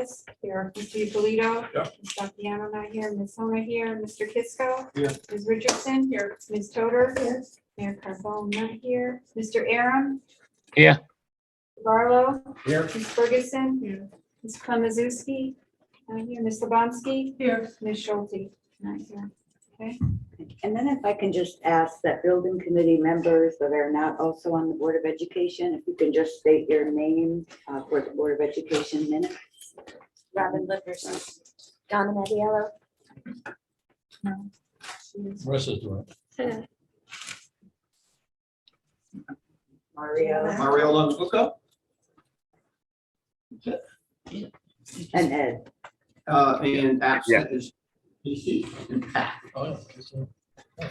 Gonzalez. Here. Mr. Ippolito. Yep. Ms. Saffiano not here. Ms. Hona here. Mr. Kisco. Here. Ms. Richardson. Here. Ms. Toder. Here. Mayor Carbone not here. Mr. Aram. Here. Barlow. Here. Ms. Ferguson. Here. Ms. Klemazewski. Not here. Ms. Lebonski. Here. Ms. Schulte. Not here. Okay. And then if I can just ask that building committee members that are not also on the Board of Education, if you can just state your name for the Board of Education minutes. Robin Livers, Donna Mattiello. No. Marissa's doing it. Mario Mario Longoco. and Ed. And absent is PC and Pat. Oh, yeah.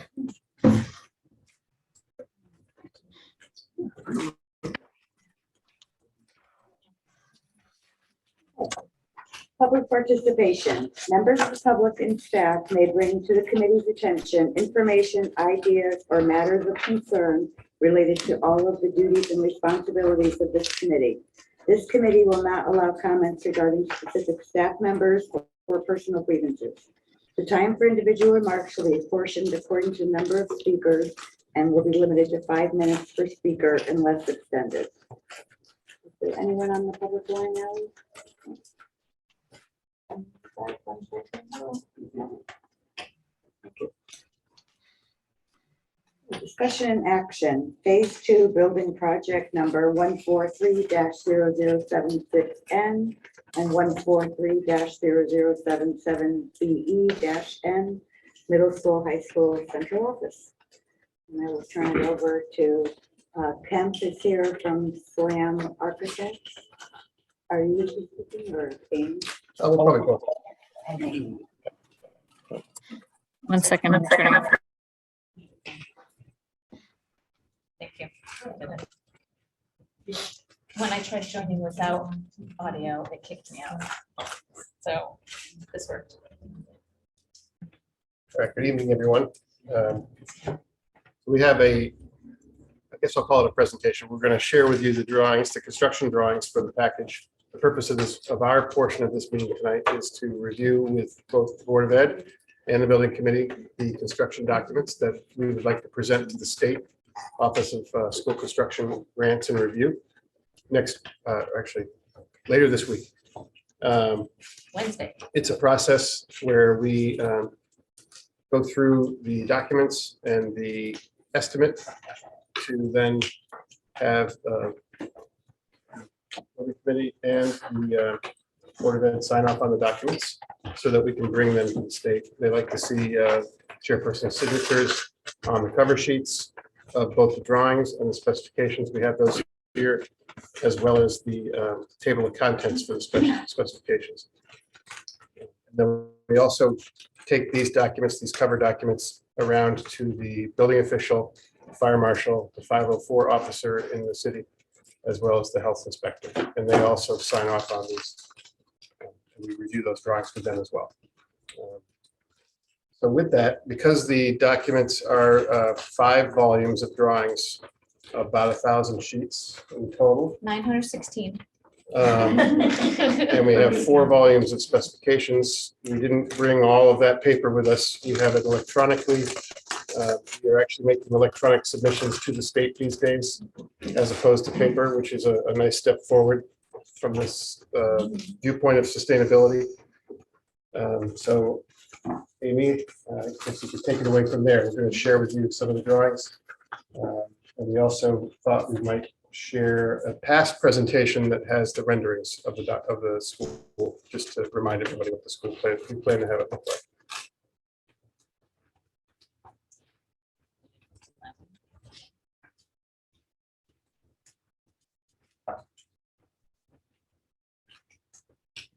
Public participation. Members of the public and staff may bring to the committee's attention information, ideas, or matters of concern related to all of the duties and responsibilities of this committee. This committee will not allow comments regarding specific staff members or personal grievances. The time for individual remarks will be apportioned according to the number of speakers and will be limited to 5 minutes per speaker unless extended. Is there anyone on the public line now? Discussion and action, phase 2 building project number 143-0076N and 143-0077BE-N, middle school, high school, central office. And I will turn it over to Kemp is here from Slam Architects. Are you speaking or Kane? We'll probably go. 1 second. I'm turning off. Thank you. When I tried joining without audio, it kicked me out. So this worked. All right, good evening, everyone. We have I guess I'll call it a presentation. We're going to share with you the drawings, the construction drawings for the package. The purpose of our portion of this meeting tonight is to review with both the Board of Ed and the Building Committee the construction documents that we would like to present to the State Office of School Construction Grants and Review actually later this week. Wednesday. It's a process where we go through the documents and the estimate to then have the committee and the Board of Ed sign off on the documents so that we can bring them to the state. They like to see chairperson's signatures on the cover sheets of both the drawings and the specifications. We have those here, as well as the table of contents for the specifications. And then we also take these documents, these cover documents, around to the building official, fire marshal, the 504 officer in the city, as well as the health inspector. And they also sign off on these. And we review those drawings with them as well. So with that, because the documents are 5 volumes of drawings, about 1,000 sheets in total. 916. And we have 4 volumes of specifications. We didn't bring all of that paper with us. We have it electronically. We're actually making electronic submissions to the state these days, as opposed to paper, which is a nice step forward from this viewpoint of sustainability. So Amy, I guess you could take it away from there. We're going to share with you some of the drawings. And we also thought we might share a past presentation that has the renderings of the school, just to remind everybody what the school we plan to have it look like.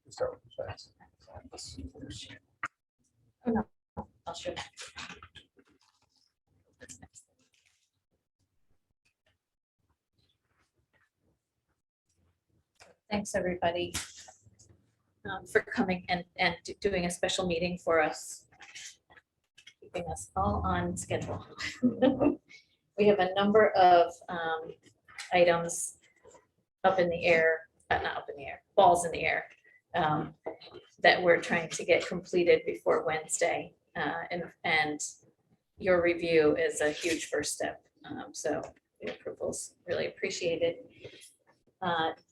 Start with the facts. Oh, no, I'll show you. Thanks, everybody, for coming and doing a special meeting for us, keeping us all on schedule. We have a number of items up in the air, not up in the air, balls in the air, that we're trying to get completed before Wednesday. And your review is a huge first step. So the approval's really appreciated.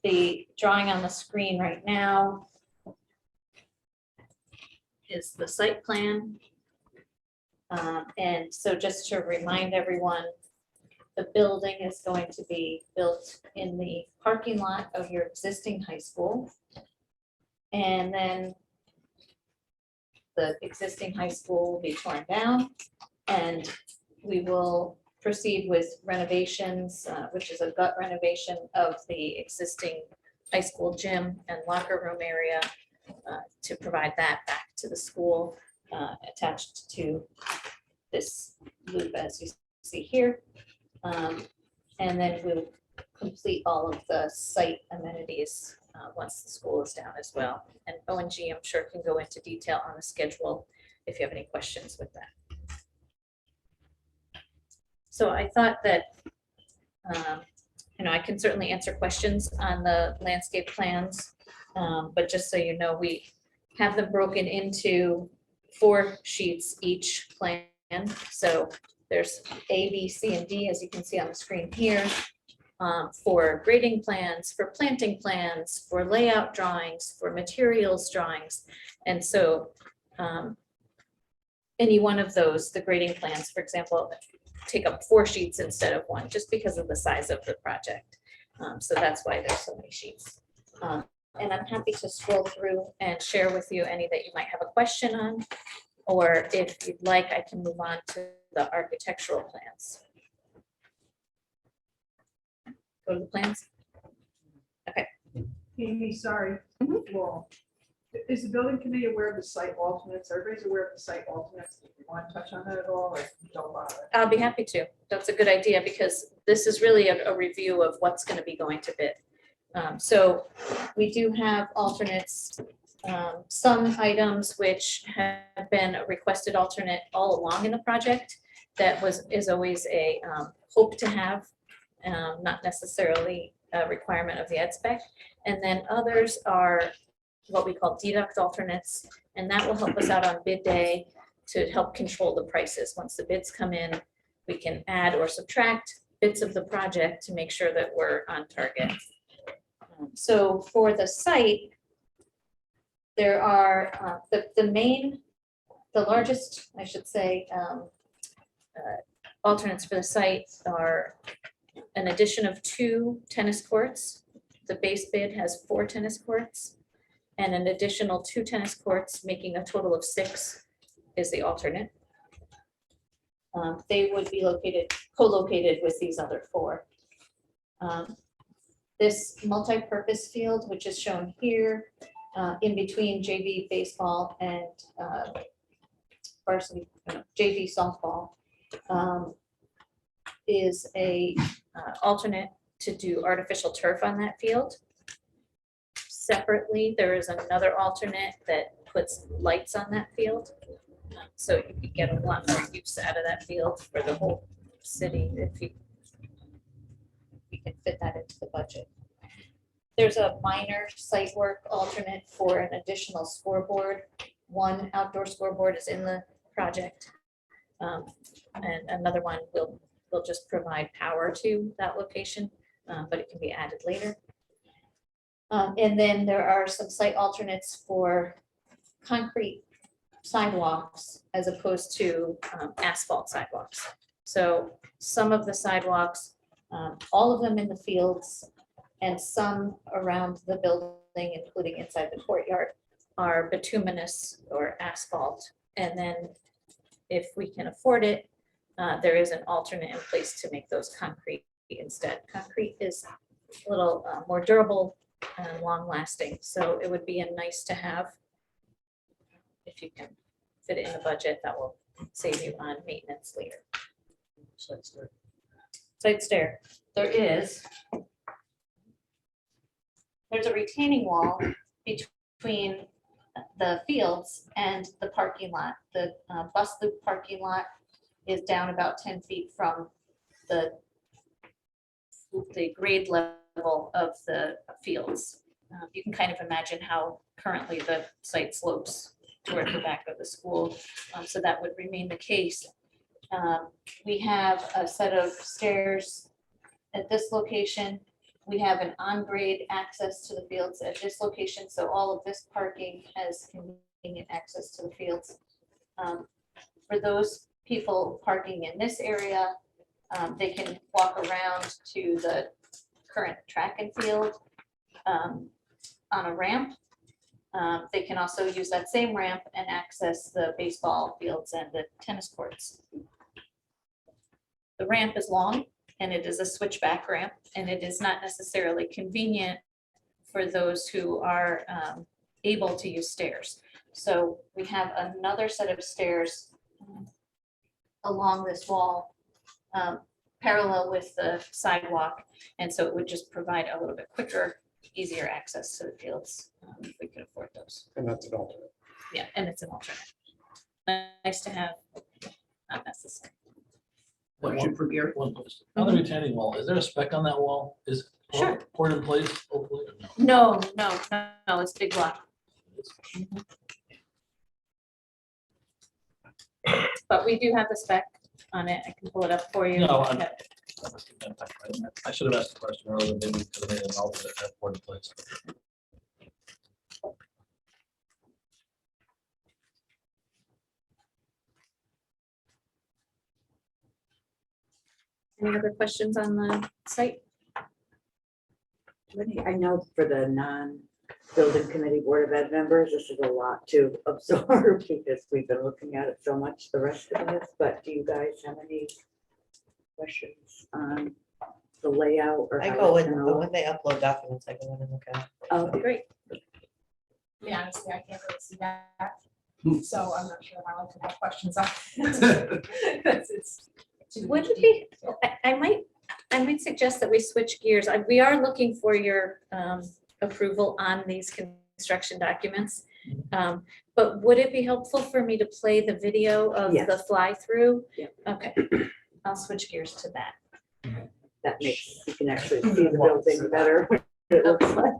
The drawing on the screen right now is the site plan. And so just to remind everyone, the building is going to be built in the parking lot of your existing high school. And then the existing high school will be torn down, and we will proceed with renovations, which is a gut renovation of the existing high school gym and locker room area to provide that back to the school, attached to this loop as you see here. And then we'll complete all of the site amenities once the school is down as well. And ONG, I'm sure, can go into detail on the schedule if you have any questions with that. So I thought that, I can certainly answer questions on the landscape plans, but just so you know, we have them broken into 4 sheets each plan. So there's A, B, C, and D, as you can see on the screen here, for grading plans, for planting plans, for layout drawings, for materials drawings. And so any one of those, the grading plans, for example, take up 4 sheets instead of 1, just because of the size of the project. So that's why there's so many sheets. And I'm happy to scroll through and share with you any that you might have a question on, or if you'd like, I can move on to the architectural plans. Go to the plans. Amy, sorry. Mhm. Well, is the building committee aware of the site alternates? Everybody's aware of the site alternates. Do you want to touch on that at all, or don't bother? I'll be happy to. That's a good idea, because this is really a review of what's going to be going to bid. So we do have alternates, some items which have been a requested alternate all along in the project. That is always a hope to have, not necessarily a requirement of the ed spec. And then others are what we call deduct alternates, and that will help us out on bid day to help control the prices. Once the bids come in, we can add or subtract bits of the project to make sure that we're on target. So for the site, there are the largest, I should say, alternates for the site are an addition of 2 tennis courts. The base bid has 4 tennis courts, and an additional 2 tennis courts, making a total of 6 is the alternate. They would be co-located with these other 4. This multi-purpose field, which is shown here, in between JV baseball and varsity JV softball, is a alternate to do artificial turf on that field. Separately, there is another alternate that puts lights on that field. So you could get a lot more use out of that field for the whole city if you can fit that into the budget. There's a minor site work alternate for an additional scoreboard. 1 outdoor scoreboard is in the project. And another one will just provide power to that location, but it can be added later. And then there are some site alternates for concrete sidewalks as opposed to asphalt sidewalks. So some of the sidewalks, all of them in the fields and some around the building, including inside the courtyard, are bituminous or asphalt. And then if we can afford it, there is an alternate in place to make those concrete instead. Concrete is a little more durable and long lasting, so it would be a nice to have. If you can fit it in the budget, that will save you on maintenance later. Site stair. There's a retaining wall between the fields and the parking lot. The bus loop parking lot is down about 10 feet from the grade level of the fields. You can kind of imagine how currently the site slopes toward the back of the school. So that would remain the case. We have a set of stairs at this location. We have an on-grade access to the fields at this location, so all of this parking has convenient access to the fields. For those people parking in this area, they can walk around to the current track and field on a ramp. They can also use that same ramp and access the baseball fields and the tennis courts. The ramp is long and it is a switchback ramp, and it is not necessarily convenient for those who are able to use stairs. So we have another set of stairs along this wall, parallel with the sidewalk. And so it would just provide a little bit quicker, easier access to the fields if we could afford those. And that's an alternate. Yeah, and it's an alternate. Nice to have, not necessary. Question for Gary? One question. On the retaining wall, is there a spec on that wall? Is it Sure. poured in place, hopefully? Or no? No, it's big block. But we do have the spec on it. I can pull it up for you. No, Yeah. I should have asked the question earlier, maybe because they didn't know that it had poured in place. Any other questions on the site? I know for the non-building committee board of ed members, this is a lot to absorb because we've been looking at it so much the rest of us, but do you guys have any questions on the layout or? I how go it's in, gonna but look? when they upload documents, I go in and look at it. Oh, Great. Yeah, honestly, I can't really see that. So I'm not sure how I could have questions on it. It's too Would it deep. be, I might suggest that we switch gears. We are looking for your approval on these construction documents. But would it be helpful for me to play the video of Yes. the fly-through? Yeah. Okay, I'll switch gears to that. that makes, you can actually see the building better. what It looks like.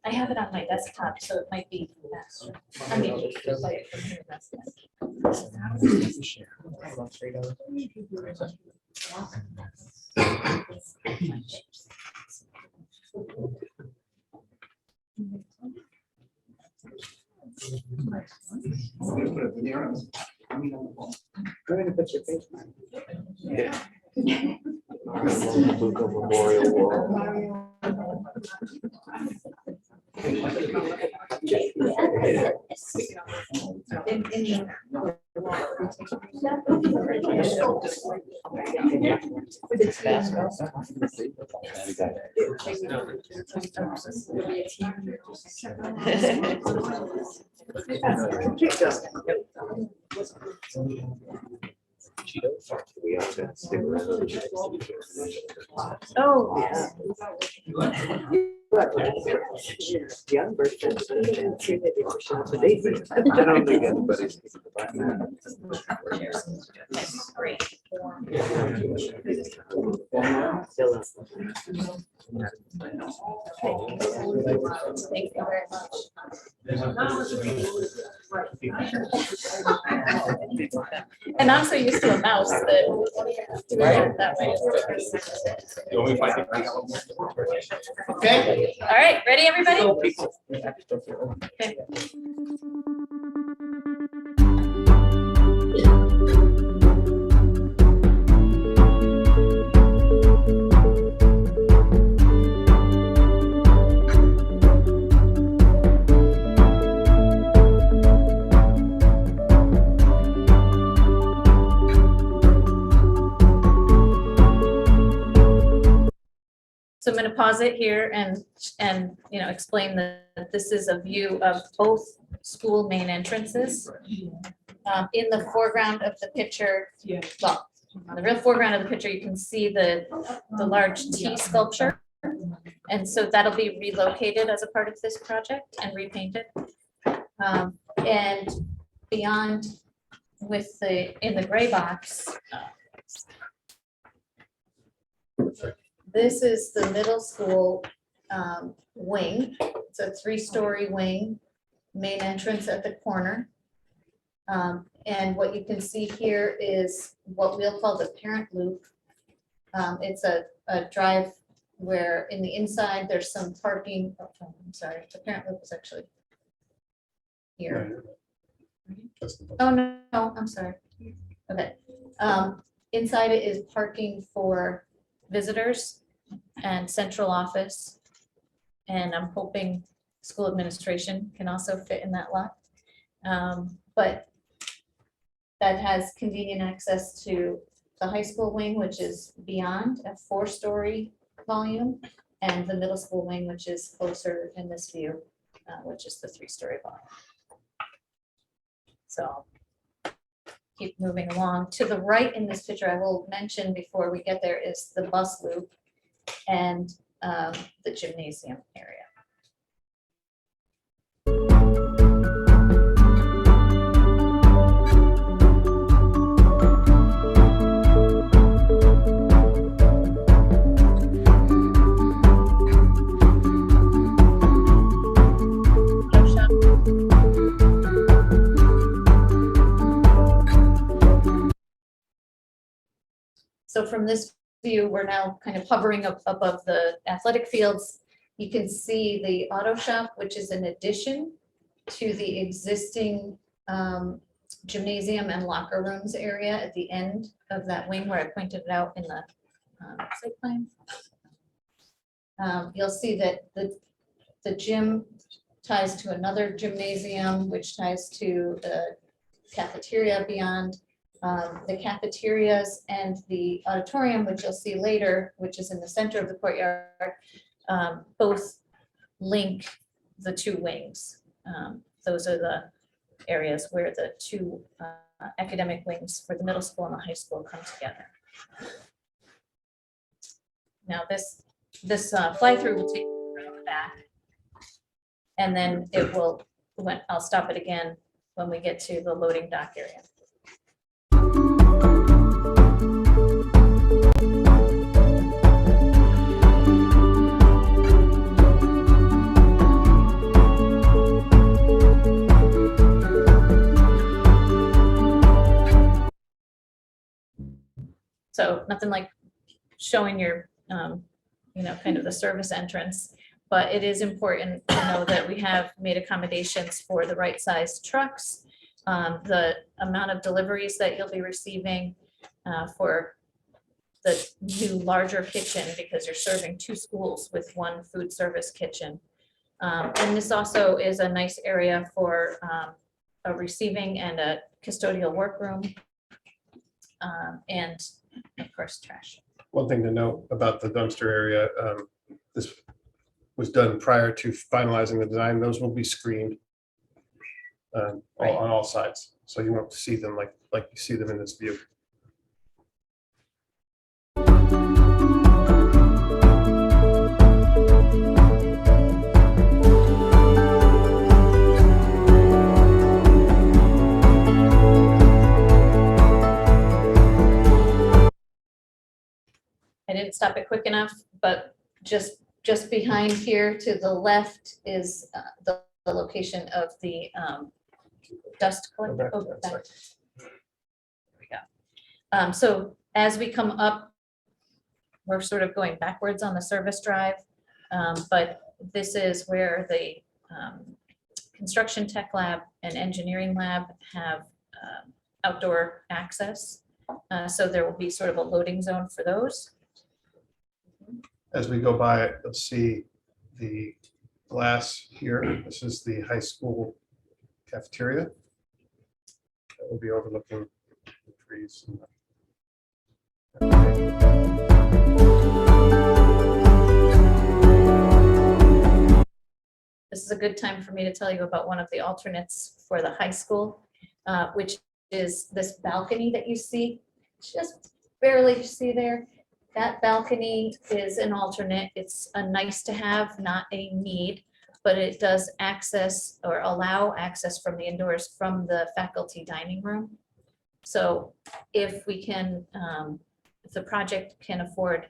I have it on my desktop, so it might be faster. I mean, play it from here, that's best. We're gonna put your face on. Memorial Wall. Oh, Yeah. Young person. great. Thank you very much. And I'm so used to a mouse that that way. Okay. All right, ready, everybody? Okay. So I'm going to pause it here and explain that this is a view of both school main entrances. In the foreground of the picture, well, on the real foreground of the picture, you can see the large T sculpture. And so that'll be relocated as a part of this project and repainted. And beyond with in the gray box, this is the middle school wing. It's a 3-story wing, main entrance at the corner. And what you can see here is what we'll call the parent loop. It's a drive where in the inside, there's some parking. Oh, I'm sorry, the parent loop is actually here. Oh, no, I'm sorry. Okay. Inside it is parking for visitors and central office. And I'm hoping school administration can also fit in that lot. But that has convenient access to the high school wing, which is beyond a 4-story volume, and the middle school wing, which is closer in this view, which is the 3-story volume. So keep moving along. To the right in this picture, I will mention before we get there, is the bus loop and the gymnasium area. So from this view, we're now kind of hovering up above the athletic fields. You can see the auto shop, which is an addition to the existing gymnasium and locker rooms area at the end of that wing where I pointed it out in the site plan. You'll see that the gym ties to another gymnasium, which ties to the cafeteria beyond. The cafeterias and the auditorium, which you'll see later, which is in the center of the courtyard, both link the 2 wings. Those are the areas where the 2 academic wings for the middle school and the high school come together. Now this fly-through will take you around the back, and then it will, I'll stop it again when we get to the loading dock area. So nothing like showing your, kind of the service entrance, but it is important to know that we have made accommodations for the right size trucks, the amount of deliveries that you'll be receiving for the new larger kitchen, because you're serving 2 schools with 1 food service kitchen. And this also is a nice area for a receiving and a custodial workroom, and of course, trash. One thing to note about the dumpster area, this was done prior to finalizing the design. Those will be screened on all sides, so you won't see them like you see them in this view. I didn't stop it quick enough, but just behind here to the left is the location of the dust collector. Oh, back. There we go. So as we come up, we're sort of going backwards on the service drive, but this is where the construction tech lab and engineering lab have outdoor access. So there will be sort of a loading zone for those. As we go by it, you'll see the glass here. This is the high school cafeteria. That will be overlooking the trees. This is a good time for me to tell you about one of the alternates for the high school, which is this balcony that you see, just barely see there. That balcony is an alternate. It's a nice to have, not a need, but it does access or allow access from the indoors from the faculty dining room. So if we can, if the project can afford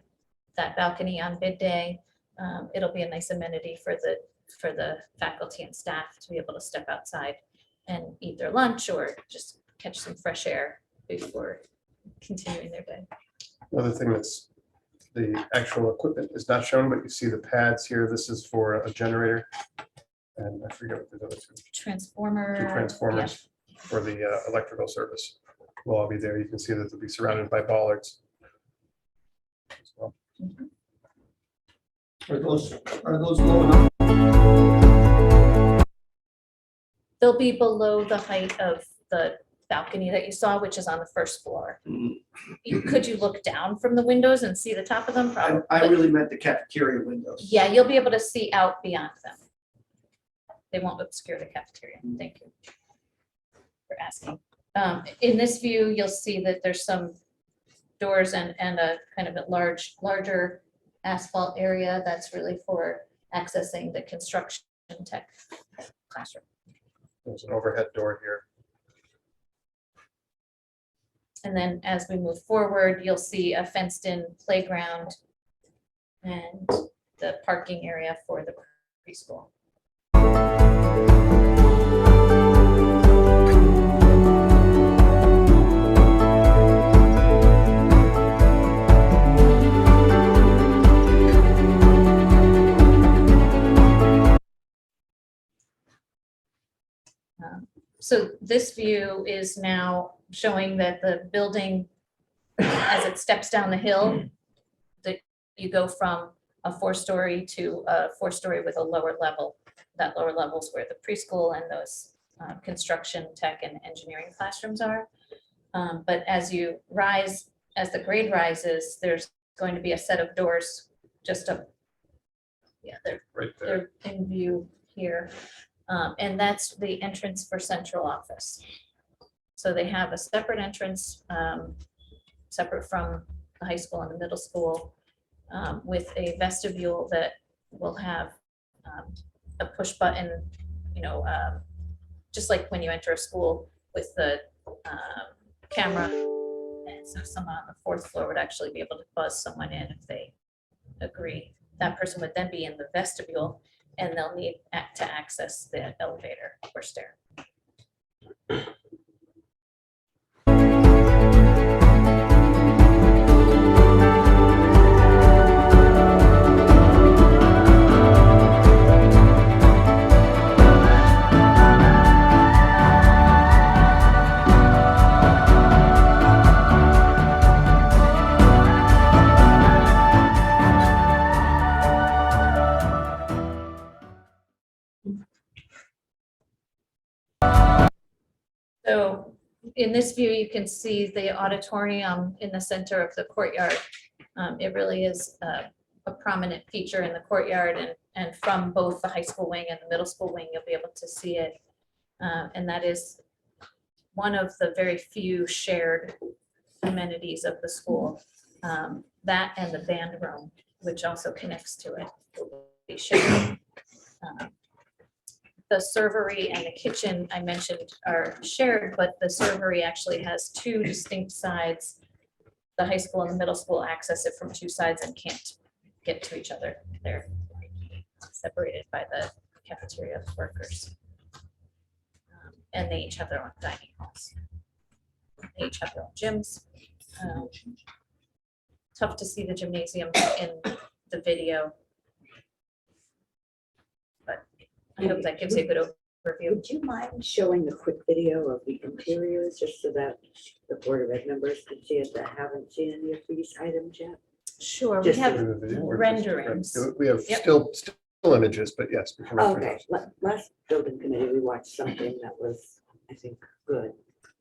that balcony on bid day, It'll be a nice amenity for the faculty and staff to be able to step outside and eat their lunch or just catch some fresh air before continuing their day. Another thing that's, the actual equipment is not shown, but you see the pads here. This is for a generator. And I forget what the other two Transformer. transformers for the electrical service will all be there. You can see that they'll be surrounded by bollards. as well. Are those low enough? They'll be below the height of the balcony that you saw, which is on the first floor. Could you look down from the windows and see the top of them? Probably. I really meant the cafeteria windows. Yeah, you'll be able to see out beyond them. They won't obscure the cafeteria. Thank you for asking. In this view, you'll see that there's some doors and a kind of a larger asphalt area that's really for accessing the construction tech classroom. There's an overhead door here. And then as we move forward, you'll see a fenced-in playground and the parking area for the preschool. So this view is now showing that the building, as it steps down the hill, that you go from a 4-story to a 4-story with a lower level. That lower level is where the preschool and those construction, tech, and engineering classrooms are. But as you rise, as the grade rises, there's going to be a set of doors just up. Yeah, they're Right there. they're in view here. And that's the entrance for central office. So they have a separate entrance, separate from the high school and the middle school, with a vestibule that will have a push button, just like when you enter a school with the camera. And so someone on the 4th floor would actually be able to buzz someone in if they agree. That person would then be in the vestibule, and they'll need to access the elevator or stair. So in this view, you can see the auditorium in the center of the courtyard. It really is a prominent feature in the courtyard, and from both the high school wing and the middle school wing, you'll be able to see it. And that is one of the very few shared amenities of the school. That and the band room, which also connects to it, will be shared. The servery and the kitchen I mentioned are shared, but the servery actually has 2 distinct sides. The high school and the middle school access it from 2 sides and can't get to each other. They're separated by the cafeteria workers. And they each have their own dining halls. They each have their own gyms. Tough to see the gymnasium in the video. I hope that gives you a good overview. Would you mind showing a quick video of the interiors, just so that the Board of Ed members can see it that haven't seen any of these items yet? Sure, we Just have The video, or just- renderings. We have Yep. still images, but yes. we can refer Okay, those. last building committee, we watched something that was, I think, good.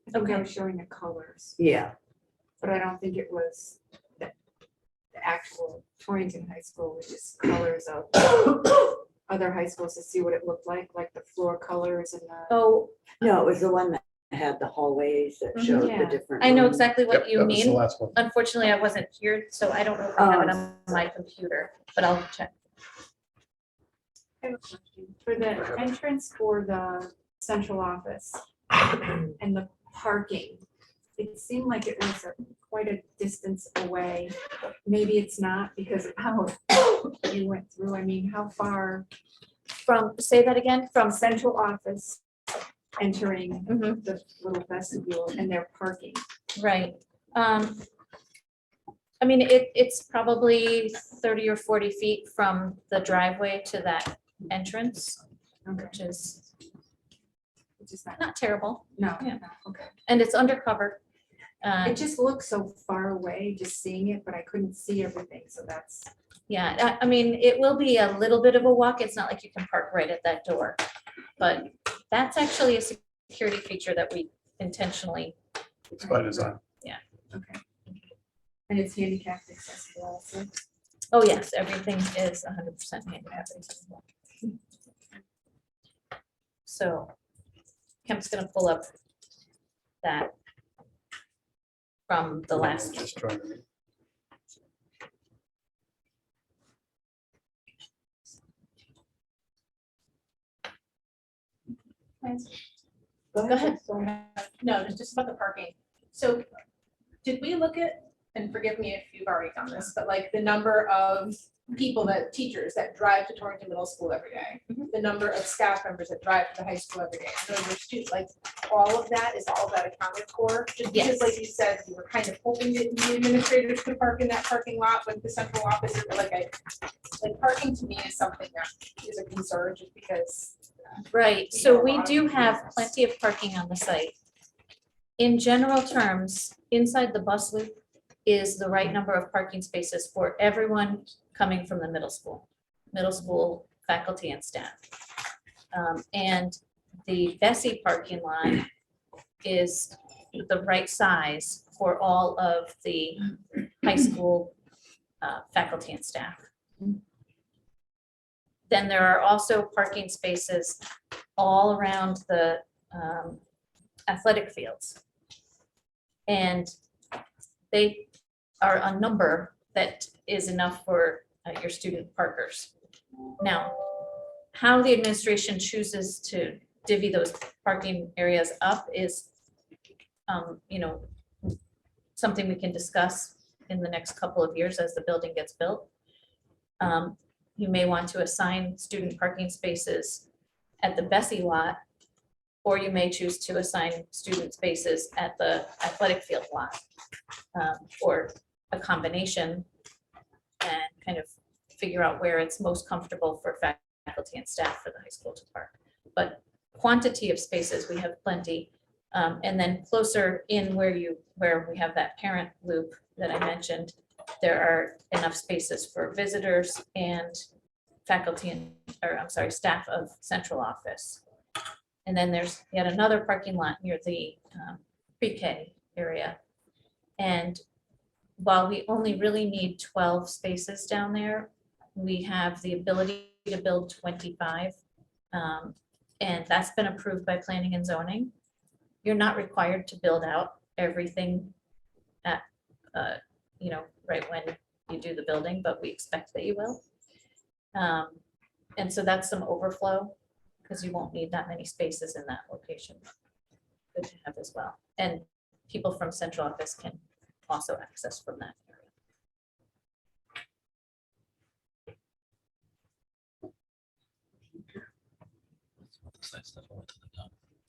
I think I was showing the colors, Yeah, but I don't think it was the actual Torrington High School, which is colors of other high schools to see what it looked like the floor colors and the. Oh, no, it was the one that had the hallways that showed the Yeah. different. I know rooms. exactly Yep, what you that was the mean. last one. Unfortunately, I wasn't here, so I don't know if I have it on my computer, but I'll check. I have a question. For the entrance for the central office and the parking, it seemed like it was quite a distance away. Maybe it's not because of how you went through. I mean, how far From, say that again, from central office entering Mhm. the little vestibule and their parking? right. I mean, it's probably 30 or 40 feet from the driveway to that entrance, Okay, which is it's just not, not terrible, no, Yeah. no, okay. and it's undercover. It just looks so far away, just seeing it, but I couldn't see everything, so that's, Yeah, I mean, it will be a little bit of a walk. It's not like you can park right at that door. But that's actually a security feature that we intentionally, It's by design. okay. And it's handicapped accessible also. oh yes, everything is 100% handicap accessible. So Kemp's gonna pull up that from the last. Just trying to. Go ahead. No, it's just about the parking. So did we look at, and forgive me if you've already done this, but like the number of people that, teachers that drive to Torrington Middle School every day, the number of staff members that drive to the high school every day, and those are students, like all of that, is all of that accounted for? Just because, Yes. like you said, we were kind of hoping that the administrators could park in that parking lot with the central office, or like parking to me is something that is a concern, just because. Right, so we do have plenty of parking on the site. In general terms, inside the bus loop is the right number of parking spaces for everyone coming from the middle school faculty and staff. And the Bessie parking lot is the right size for all of the high school faculty and staff. Then there are also parking spaces all around the athletic fields. And they are a number that is enough for your student parkers. Now, how the administration chooses to divvy those parking areas up is, something we can discuss in the next couple of years as the building gets built. You may want to assign student parking spaces at the Bessie lot, or you may choose to assign student spaces at the athletic field lot, or a combination, and kind of figure out where it's most comfortable for faculty and staff for the high school to park. But quantity of spaces, we have plenty. And then closer in where we have that parent loop that I mentioned, there are enough spaces for visitors and faculty staff of central office. And then there's yet another parking lot near the pre-K area. And while we only really need 12 spaces down there, we have the ability to build 25. And that's been approved by planning and zoning. You're not required to build out everything at, right when you do the building, but we expect that you will. And so that's some overflow, because you won't need that many spaces in that location. Good to have as well. And people from central office can also access from that area.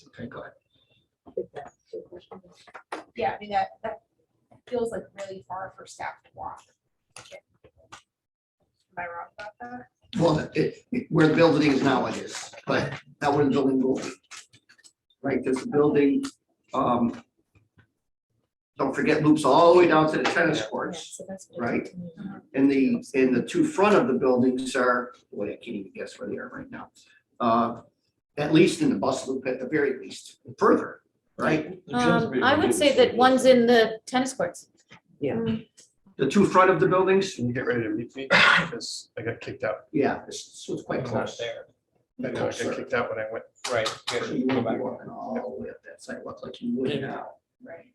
Okay, go ahead. Yeah, I mean, that feels like really far for staff to walk. Am I wrong about that? Well, where the building is now it is, but that where the building will be. Right, there's a building, don't forget loops all the way down to the tennis Yeah, courts. so that's good. Right. And the two front of the buildings are, boy, I can't even guess where they are right now. At least in the bus loop, at the very least, further, right? I would say that one's in the tennis courts. The two front of the buildings, Can you get ready to meet me? Because I got kicked out. yeah, this was quite It's not close. there. I know, I got kicked out when I went. Right. So you wouldn't be walking all the way up that sidewalk like you would now. Right.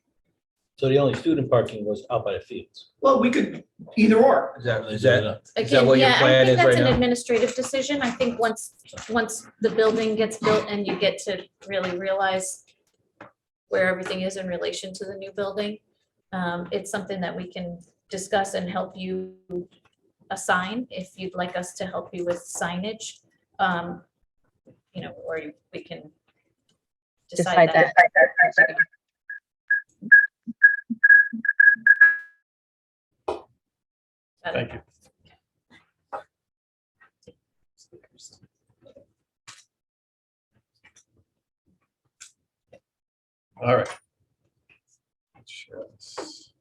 So the only student parking was out by the fields. Well, we could either or. Is that Again, what your yeah, I plan think is that's right an now? administrative decision. I think once the building gets built and you get to really realize where everything is in relation to the new building, It's something that we can discuss and help you assign if you'd like us to help you with signage. Or we can decide that. Thank you. All right. Let's share this.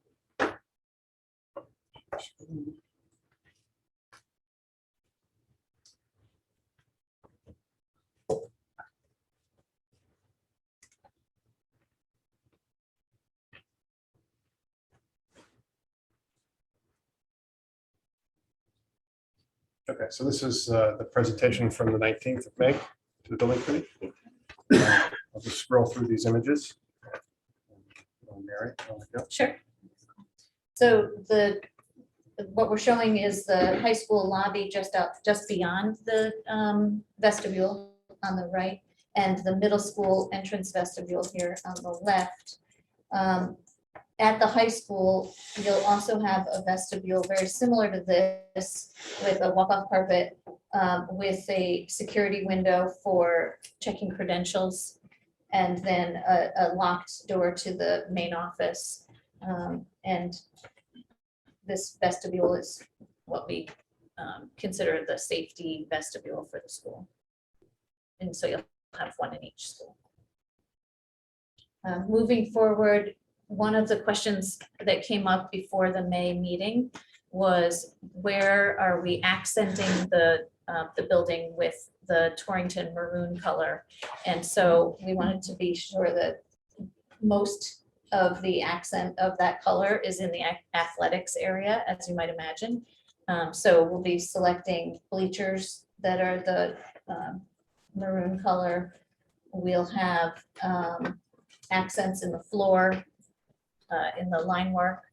Okay, so this is the presentation from the 19th of May to the building committee. I'll just scroll through these images. Mary, you wanna go? Sure. So what we're showing is the high school lobby just beyond the vestibule on the right, and the middle school entrance vestibule here on the left. At the high school, you'll also have a vestibule very similar to this, with a walk-off carpet, with a security window for checking credentials, and then a locked door to the main office. And this vestibule is what we consider the safety vestibule for the school. And so you'll have one in each school. Moving forward, one of the questions that came up before the May meeting was, where are we accenting the building with the Torrington maroon color? And so we wanted to be sure that most of the accent of that color is in the athletics area, as you might imagine. So we'll be selecting bleachers that are the maroon color. We'll have accents in the floor, in the line work,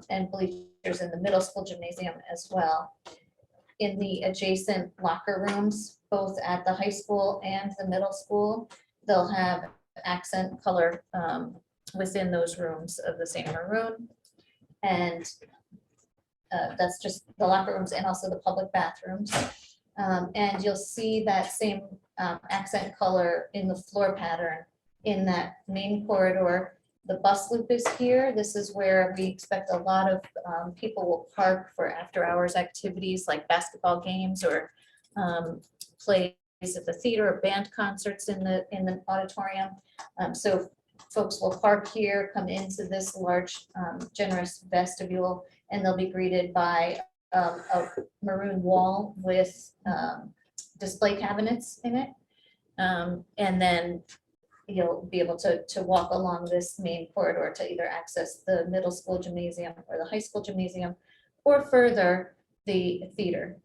and bleachers in the middle school gymnasium as well. In the adjacent locker rooms, both at the high school and the middle school, they'll have accent color within those rooms of the same maroon. And that's just the locker rooms and also the public bathrooms. And you'll see that same accent color in the floor pattern in that main corridor. The bus loop is here. This is where we expect a lot of people will park for after hours activities like basketball games or plays at the theater or band concerts in the auditorium. So folks will park here, come into this large generous vestibule, and they'll be greeted by a maroon wall with display cabinets in it. And then you'll be able to walk along this main corridor to either access the middle school gymnasium or the high school gymnasium, or further, the theater.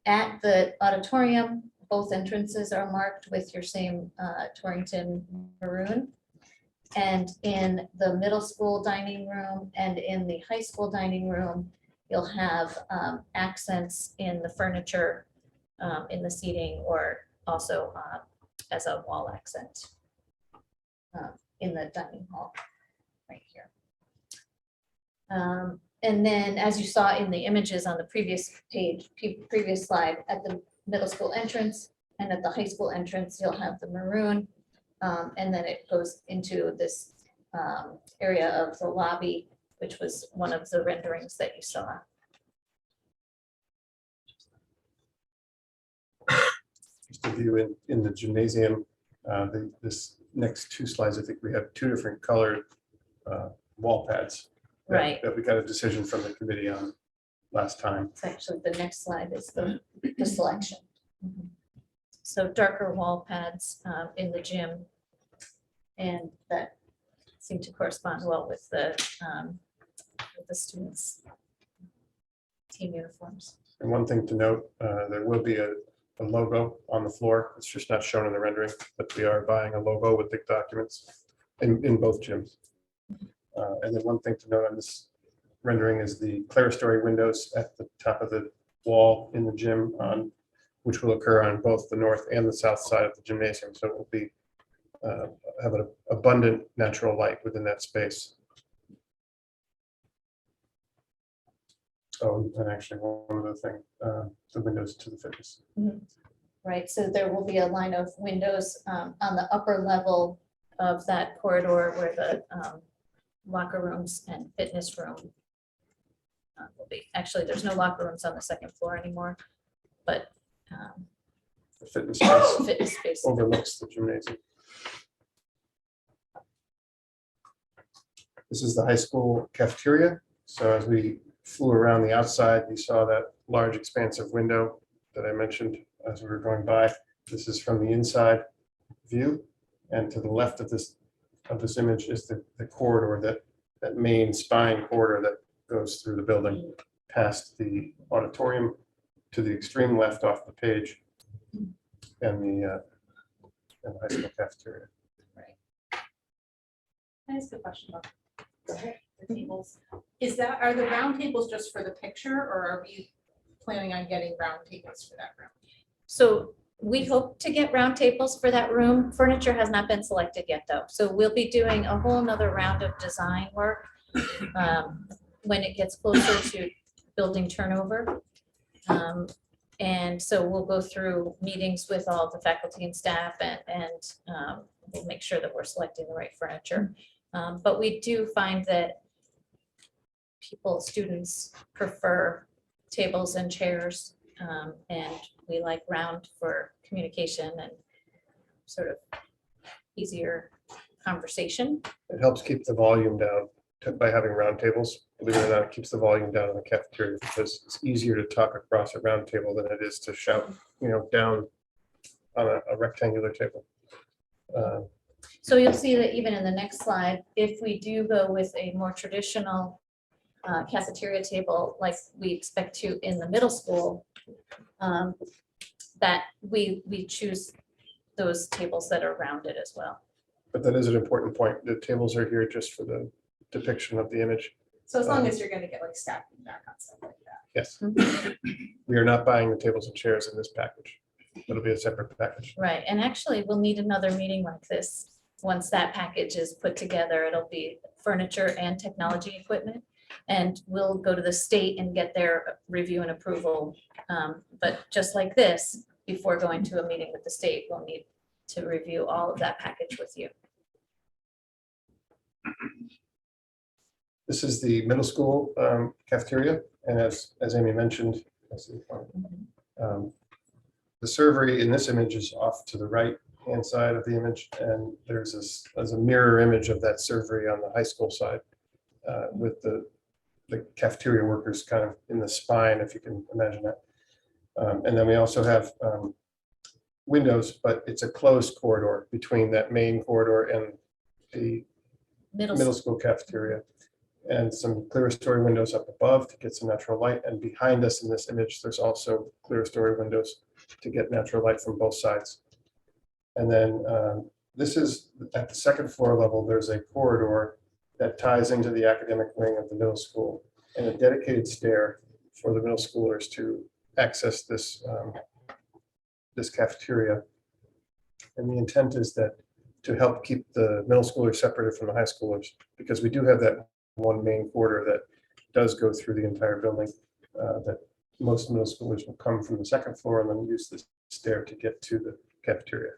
At the auditorium, both entrances are marked with your same Torrington maroon. And in the middle school dining room and in the high school dining room, you'll have accents in the furniture, in the seating, or also as a wall accent in the dining hall right here. And then, as you saw in the images on the previous page, previous slide, at the middle school entrance and at the high school entrance, you'll have the maroon. And then it goes into this area of the lobby, which was one of the renderings that you saw. Just a view in the gymnasium, this next two slides, I think we have two different colored wall pads. Right. That we got a decision from the committee on last time. It's actually the next slide is the selection. So darker wall pads in the gym, and that seem to correspond well with the students' team uniforms. And one thing to note, there will be a logo on the floor. It's just not shown in the rendering, but we are buying a logo with big documents in both gyms. And then one thing to note on this rendering is the clerestory windows at the top of the wall in the gym, which will occur on both the north and the south side of the gymnasium. So it will be have an abundant natural light within that space. and actually one other thing, the windows to the fitness. Right, so there will be a line of windows on the upper level of that corridor where the locker rooms and fitness room will be. Actually, there's no locker rooms on the second floor anymore, but The fitness space fitness space. overlooks the gymnasium. This is the high school cafeteria. So as we flew around the outside, we saw that large expansive window that I mentioned as we were going by. This is from the inside view. And to the left of this image is the corridor, that main spine corridor that goes through the building past the auditorium to the extreme left off the page and the high school cafeteria. Can I ask a question about the tables? Are the round tables just for the picture, or are we planning on getting round tables for that room? So we hope to get round tables for that room. Furniture has not been selected yet, though. So we'll be doing a whole nother round of design work when it gets closer to building turnover. And so we'll go through meetings with all the faculty and staff and we'll make sure that we're selecting the right furniture. But we do find that students prefer tables and chairs, and we like round for communication and sort of easier conversation. It helps keep the volume down by having round tables. Believe it or not, it keeps the volume down in the cafeteria because it's easier to talk across a round table than it is to shout, down on a rectangular table. So you'll see that even in the next slide, if we do go with a more traditional cafeteria table like we expect to in the middle school, that we choose those tables that are rounded as well. But that is an important point. The tables are here just for the depiction of the image. So as long as you're gonna get like staff feedback on stuff like that. Yes. We are not buying the tables and chairs in this package. It'll be a separate package. Right, and actually we'll need another meeting like this. Once that package is put together, it'll be furniture and technology equipment. And we'll go to the state and get their review and approval. But just like this, before going to a meeting with the state, we'll need to review all of that package with you. This is the middle school cafeteria. And as Amy mentioned, the servery in this image is off to the right-hand side of the image. And there's a mirror image of that servery on the high school side with the cafeteria workers kind of in the spine, if you can imagine that. And then we also have windows, but it's a closed corridor between that main corridor and the middle school cafeteria. And some clerestory windows up above to get some natural light. And behind us in this image, there's also clerestory windows to get natural light from both sides. And then this is at the second floor level, there's a corridor that ties into the academic wing of the middle school and a dedicated stair for the middle schoolers to access this, this cafeteria. And the intent is that to help keep the middle schoolers separated from the high schoolers, because we do have that one main corridor that does go through the entire building, that most middle schoolers will come from the second floor and then use the stair to get to the cafeteria.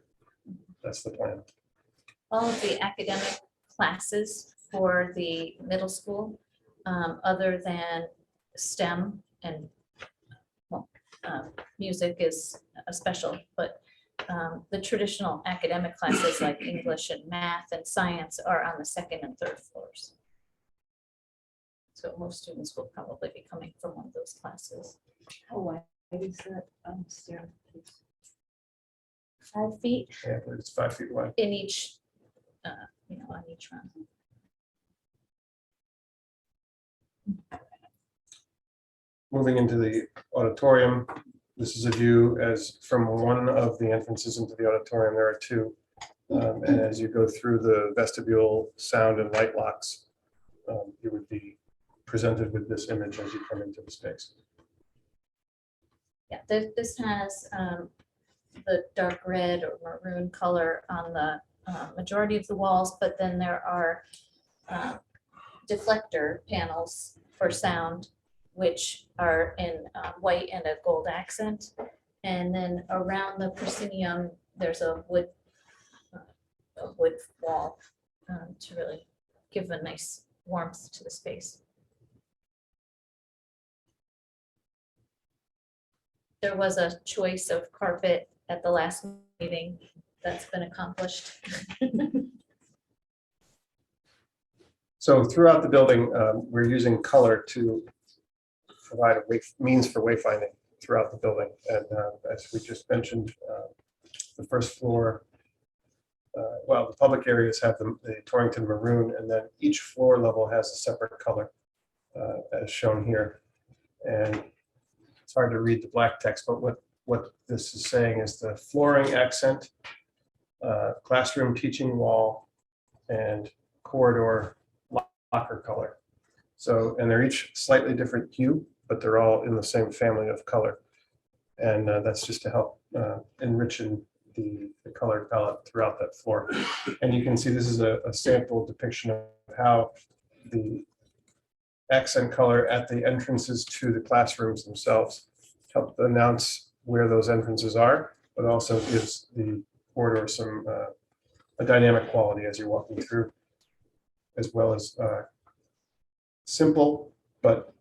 That's the plan. All of the academic classes for the middle school, other than STEM and music is a special, but the traditional academic classes like English and math and science are on the second and third floors. So most students will probably be coming from one of those classes. How wide is that stair? 5 feet Yeah, I believe it's 5 feet wide. in each, on each run. Moving into the auditorium, this is a view as from one of the entrances into the auditorium. There are two. And as you go through the vestibule sound and light locks, you would be presented with this image as you come into the space. Yeah, this has the dark red or maroon color on the majority of the walls, but then there are deflector panels for sound which are in white and a gold accent. And then around the proscenium, there's a wood wall to really give a nice warmth to the space. There was a choice of carpet at the last meeting that's been accomplished. So throughout the building, we're using color to provide a means for wayfinding throughout the building. And as we just mentioned, the first floor, well, the public areas have the Torrington maroon, and then each floor level has a separate color, as shown here. And it's hard to read the black text, but what this is saying is the flooring accent, classroom teaching wall, and corridor locker color. So, and they're each slightly different hue, but they're all in the same family of color. And that's just to help enrich the color palette throughout that floor. And you can see this is a sample depiction of how the accent color at the entrances to the classrooms themselves help announce where those entrances are, but also gives the corridor some a dynamic quality as you're walking through, as well as simple but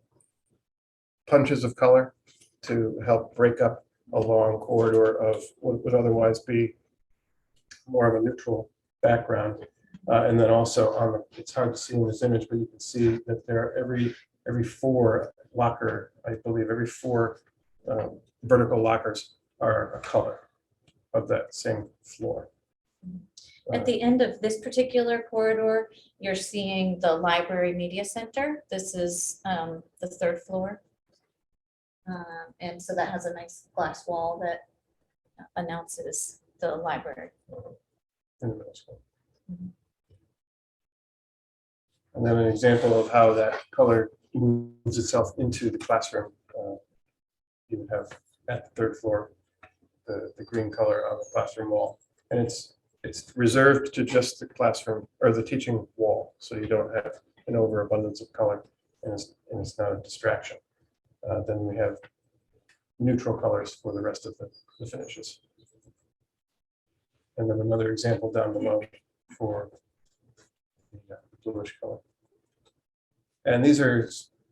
punches of color to help break up a long corridor of what would otherwise be more of a neutral background. And then also on the, it's hard to see in this image, but you can see that there are every four locker, I believe every four vertical lockers are a color of that same floor. At the end of this particular corridor, you're seeing the library media center. This is the third floor. And so that has a nice glass wall that announces the library. In the middle school. And then an example of how that color moves itself into the classroom. You would have at the third floor, the green color on the classroom wall. And it's reserved to just the classroom or the teaching wall. So you don't have an overabundance of color and it's not a distraction. Then we have neutral colors for the rest of the finishes. And then another example down below for the bluish color. And these are,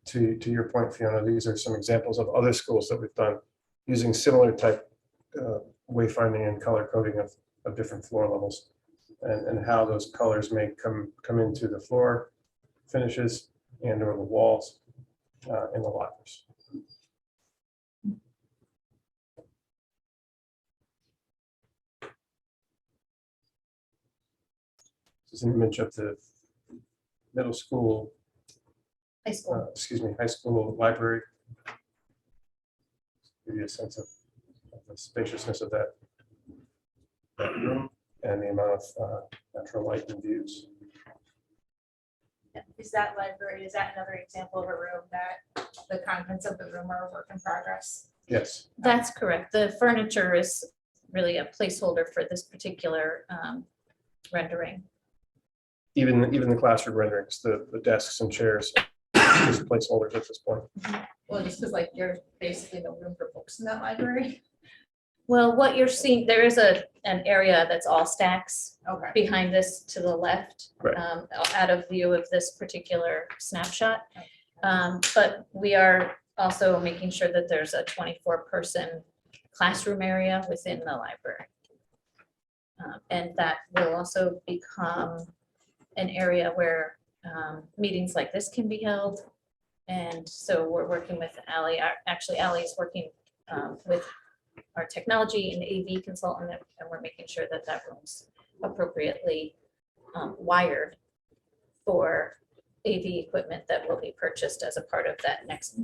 to your point, Fiona, these are some examples of other schools that we've done using similar type wayfinding and color coding of different floor levels, and how those colors may come into the floor finishes and or the walls and the lockers. This is an image of the middle school, High school. high school library. Give you a sense of the spaciousness of that room and the amount of natural light and views. Is that library, is that another example of a room that the contents of the room are a work in progress? Yes. That's correct. The furniture is really a placeholder for this particular rendering. Even the classroom renderings, the desks and chairs, just placeholders at this point. Well, just because like there's basically no room for books in that library. Well, what you're seeing, there is an area that's all stacks Okay. behind this to the left, Right. Out of view of this particular snapshot. But we are also making sure that there's a 24-person classroom area within the library. And that will also become an area where meetings like this can be held. And so we're working with Ally. Actually, Ally is working with our technology and AV consultant, and we're making sure that that room's appropriately wired for AV equipment that will be purchased as a part of that next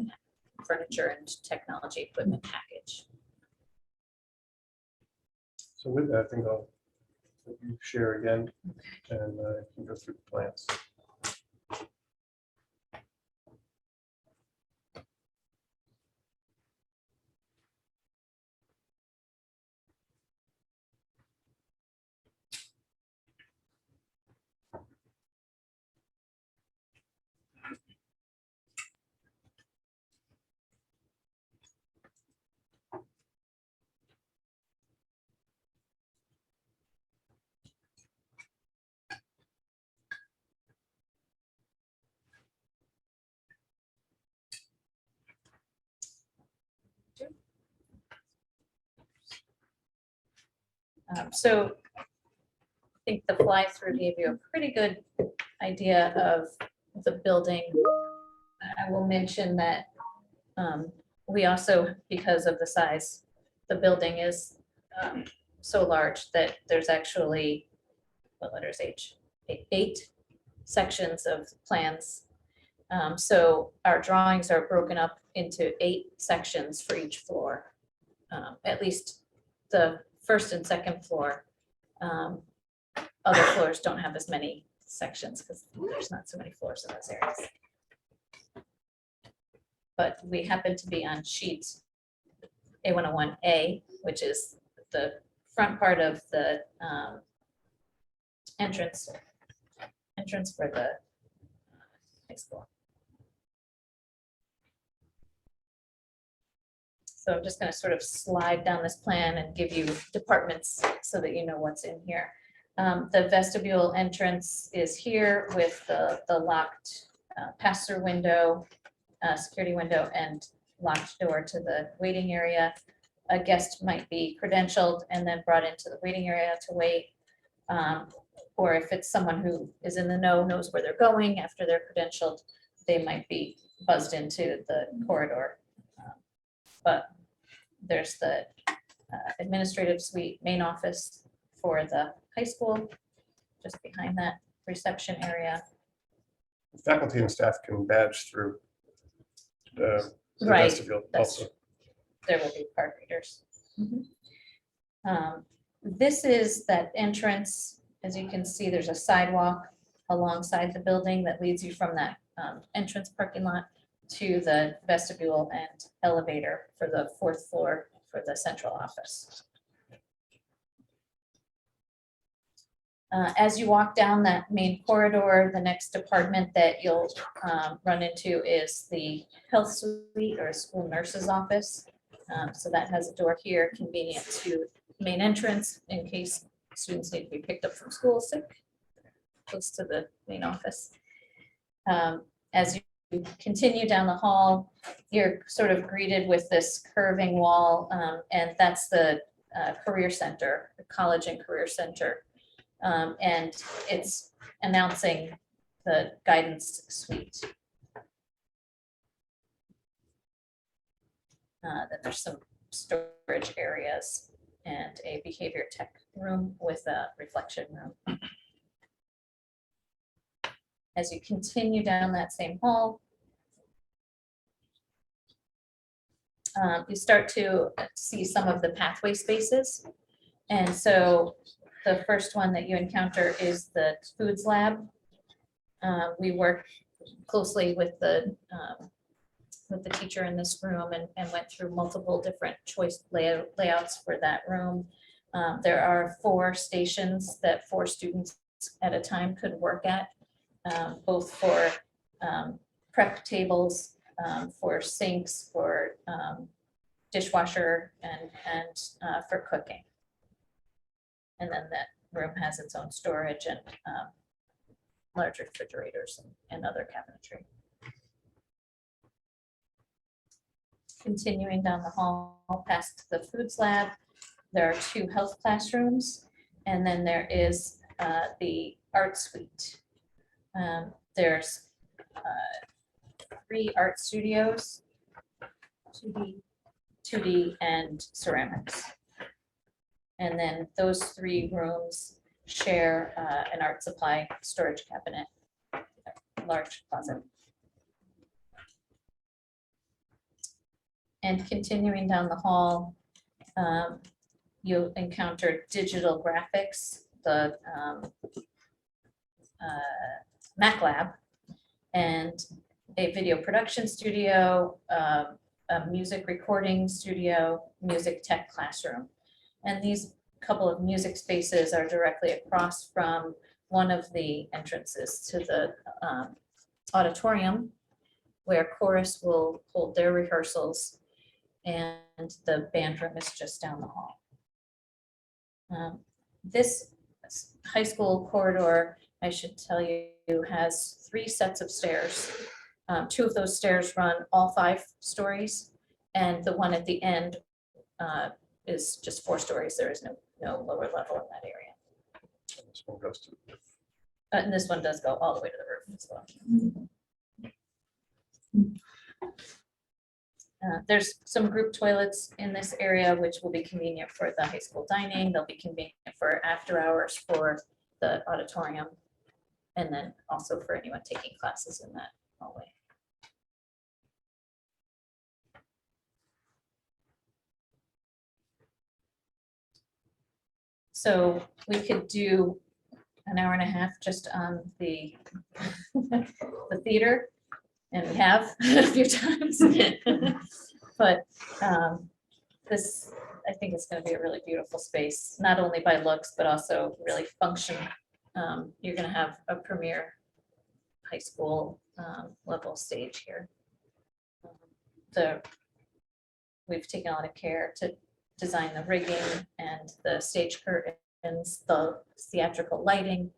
furniture and technology equipment package. So with that, I think I'll let you share again and can go through the plans. So I think the fly-through gave you a pretty good idea of the building. I will mention that we also, because of the size, the building is so large that there's actually, what letters H? Eight sections of plans. So our drawings are broken up into 8 sections for each floor. At least the first and second floor. Other floors don't have as many sections because there's not so many floors in those areas. But we happen to be on sheet A101A, which is the front part of the entrance for the high school. So I'm just going to sort of slide down this plan and give you departments so that you know what's in here. The vestibule entrance is here with the locked pass-through window, security window, and locked door to the waiting area. A guest might be credentialed and then brought into the waiting area to wait. Or if it's someone who is in the know, knows where they're going after they're credentialed, they might be buzzed into the corridor. But there's the administrative suite, main office for the high school, just behind that reception area. Faculty and staff can badge through the Right, vestibule that's also. There will be card readers. This is that entrance. As you can see, there's a sidewalk alongside the building that leads you from that entrance parking lot to the vestibule and elevator for the 4th floor for the central office. As you walk down that main corridor, the next department that you'll run into is the health suite or school nurse's office. So that has a door here convenient to main entrance in case students need to be picked up from school sick, close to the main office. As you continue down the hall, you're sort of greeted with this curving wall, and that's the career center, the college and career center. And it's announcing the guidance suite. Then there's some storage areas and a behavior tech room with a reflection room. As you continue down that same hall, you start to see some of the pathway spaces. And so the first one that you encounter is the foods lab. We work closely with the teacher in this room and went through multiple different choice layouts for that room. There are 4 stations that 4 students at a time could work at, both for prep tables, for sinks, for dishwasher, and for cooking. And then that room has its own storage and large refrigerators and other cabinetry. Continuing down the hall past the foods lab, there are 2 health classrooms, and then there is the art suite. There's 3 art studios, 2D, and ceramics. And then those 3 rooms share an art supply storage cabinet, large closet. And continuing down the hall, you'll encounter digital graphics, the Mac Lab, and a video production studio, a music recording studio, music tech classroom. And these couple of music spaces are directly across from one of the entrances to the auditorium, where chorus will hold their rehearsals, and the band room is just down the hall. This high school corridor, I should tell you, has 3 sets of stairs. 2 of those stairs run all 5 stories, and the one at the end is just 4 stories. There is no no lower level in that area. This one goes to- And this one does go all the way to the roof as well. There's some group toilets in this area, which will be convenient for the high school dining. They'll be convenient for after hours for the auditorium. And then also for anyone taking classes in that hallway. So we could do an hour and a half just on the the theater, and we have a few times. But this, I think it's going to be a really beautiful space, not only by looks, but also really function. You're going to have a premier high school level stage here. We've taken a lot of care to design the rigging and the stage curtains, the theatrical lighting.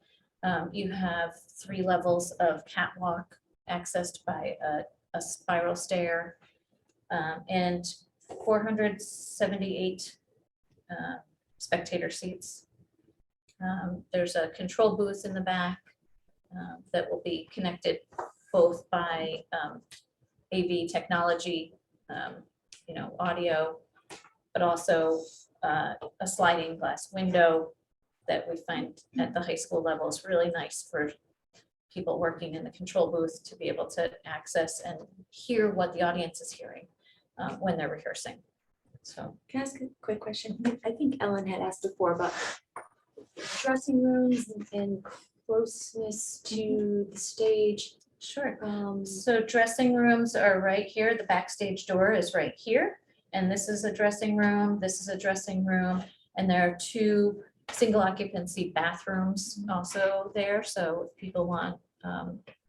You have 3 levels of catwalk accessed by a spiral stair, and 478 spectator seats. There's a control booth in the back that will be connected both by AV technology, audio, but also a sliding glass window that we find at the high school level is really nice for people working in the control booth to be able to access and hear what the audience is hearing when they're rehearsing. So, Can I ask a quick question? I think Ellen had asked before about dressing rooms and closeness to the stage. sure. So dressing rooms are right here. The backstage door is right here. And this is a dressing room. This is a dressing room. And there are 2 single occupancy bathrooms also there. So if people want,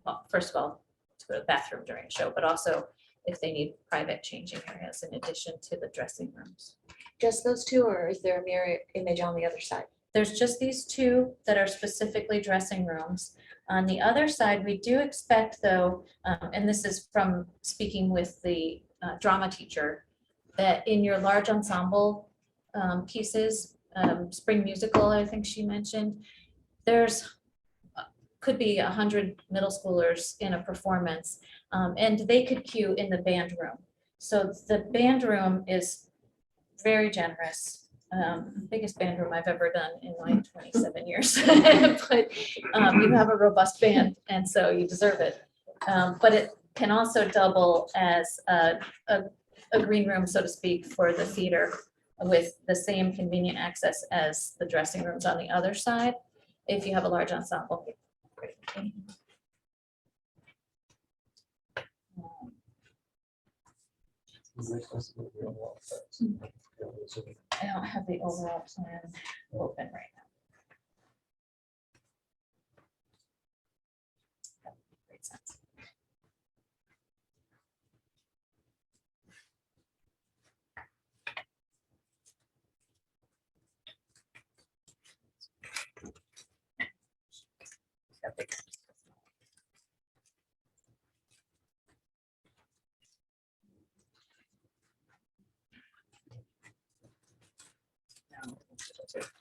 well, first of all, to go to the bathroom during a show, but also if they need private changing areas in addition to the dressing rooms. Just those 2, or is there a mirror image on the other side? There's just these 2 that are specifically dressing rooms. On the other side, we do expect though, and this is from speaking with the drama teacher, that in your large ensemble pieces, spring musical, I think she mentioned, there's could be 100 middle schoolers in a performance, and they could cue in the band room. So the band room is very generous. Biggest band room I've ever done in my 27 years. But you have a robust band, and so you deserve it. But it can also double as a green room, so to speak, for the theater with the same convenient access as the dressing rooms on the other side, if you have a large ensemble. I don't have the overall plan open right now. That would make great sense.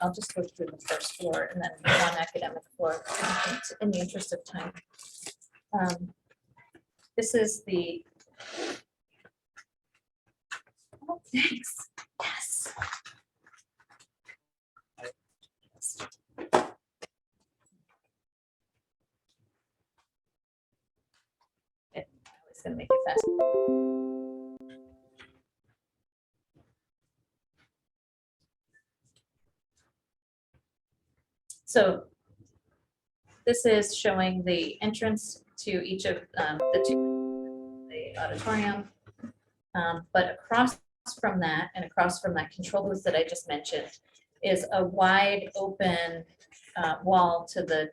I'll just go through the first floor and then one academic floor in the interest of time. This is the. Oh, thanks. Yes. I was gonna make it fast. So this is showing the entrance to each of the auditorium. But across from that and across from that control booth that I just mentioned is a wide open wall to the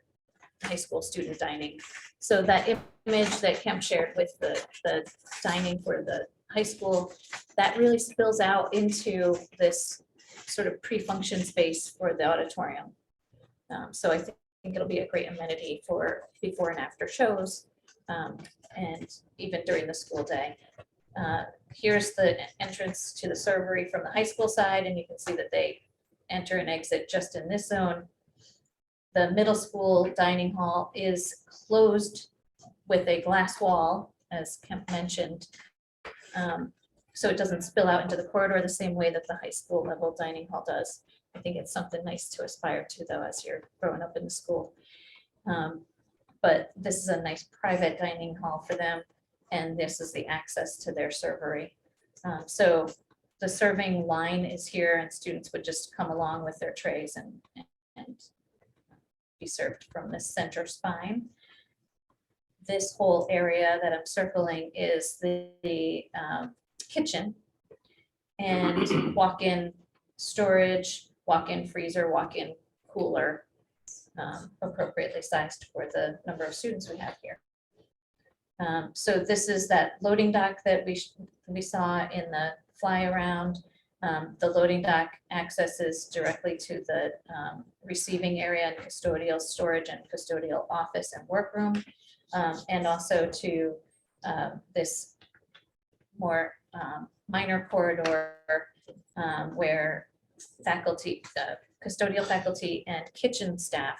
high school student dining. So that image that Kemp shared with the dining for the high school, that really spills out into this sort of pre-function space for the auditorium. So I think it'll be a great amenity for before and after shows, and even during the school day. Here's the entrance to the servery from the high school side, and you can see that they enter and exit just in this zone. The middle school dining hall is closed with a glass wall, as Kemp mentioned. So it doesn't spill out into the corridor the same way that the high school level dining hall does. I think it's something nice to aspire to, though, as you're growing up in the school. But this is a nice private dining hall for them, and this is the access to their servery. So the serving line is here, and students would just come along with their trays and be served from the center spine. This whole area that I'm circling is the kitchen and walk-in storage, walk-in freezer, walk-in cooler, appropriately sized for the number of students we have here. So this is that loading dock that we saw in the fly around. The loading dock accesses directly to the receiving area and custodial storage and custodial office and workroom, and also to this more minor corridor where faculty, custodial faculty and kitchen staff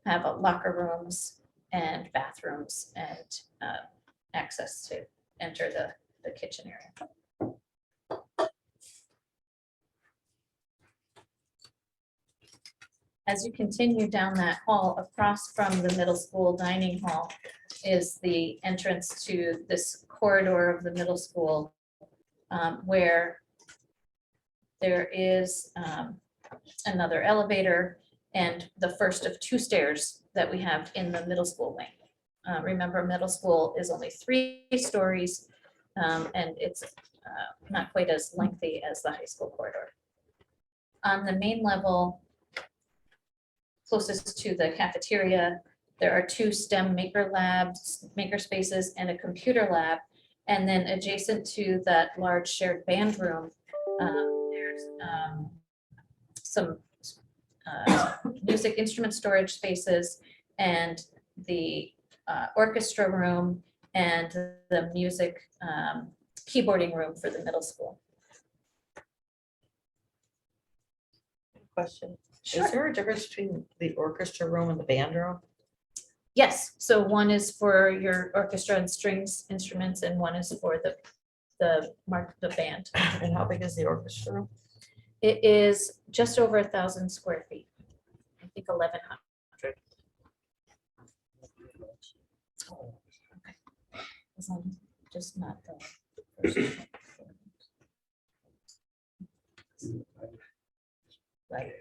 have locker rooms and bathrooms and access to enter the kitchen area. As you continue down that hall, across from the middle school dining hall is the entrance to this corridor of the middle school, where there is another elevator and the first of 2 stairs that we have in the middle school wing. Remember, middle school is only 3 stories, and it's not quite as lengthy as the high school corridor. On the main level, closest to the cafeteria, there are 2 STEM maker labs, maker spaces, and a computer lab. And then adjacent to that large shared band room, there's some music instrument storage spaces and the orchestra room and the music keyboarding room for the middle school. Question. Is there a difference between the orchestra room and the band room? Yes, so one is for your orchestra and strings instruments, and one is for the band. And how big is the orchestra room? It is just over 1,000 square feet. I think 1,100. It's on just not the first one. Right.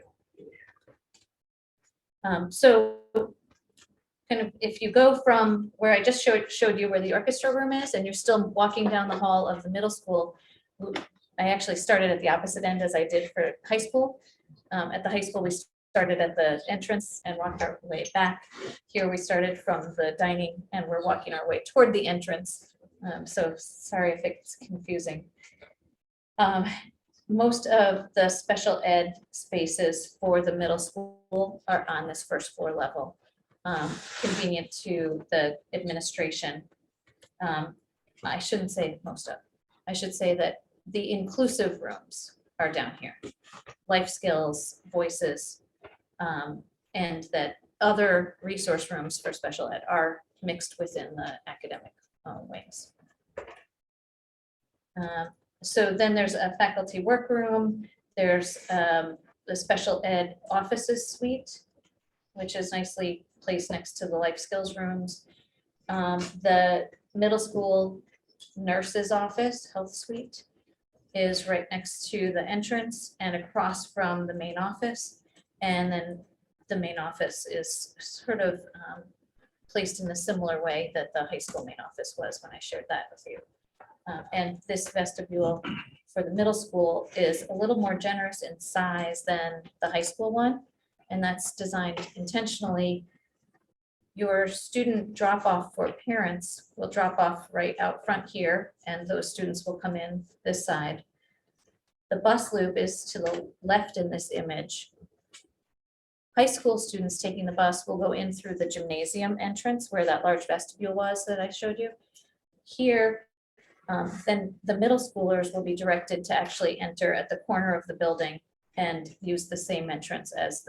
So kind of if you go from where I just showed you where the orchestra room is, and you're still walking down the hall of the middle school, I actually started at the opposite end as I did for high school. At the high school, we started at the entrance and walked our way back. Here we started from the dining and we're walking our way toward the entrance. So sorry if it's confusing. Most of the special ed spaces for the middle school are on this first floor level, convenient to the administration. I shouldn't say most of, I should say that the inclusive rooms are down here. Life skills, voices, and that other resource rooms for special ed are mixed within the academic wings. So then there's a faculty workroom. There's the special ed offices suite, which is nicely placed next to the life skills rooms. The middle school nurse's office, health suite, is right next to the entrance and across from the main office. And then the main office is sort of placed in a similar way that the high school main office was when I shared that with you. And this vestibule for the middle school is a little more generous in size than the high school one. And that's designed intentionally. Your student drop off for parents will drop off right out front here, and those students will come in this side. The bus loop is to the left in this image. High school students taking the bus will go in through the gymnasium entrance where that large vestibule was that I showed you. Here, then the middle schoolers will be directed to actually enter at the corner of the building and use the same entrance as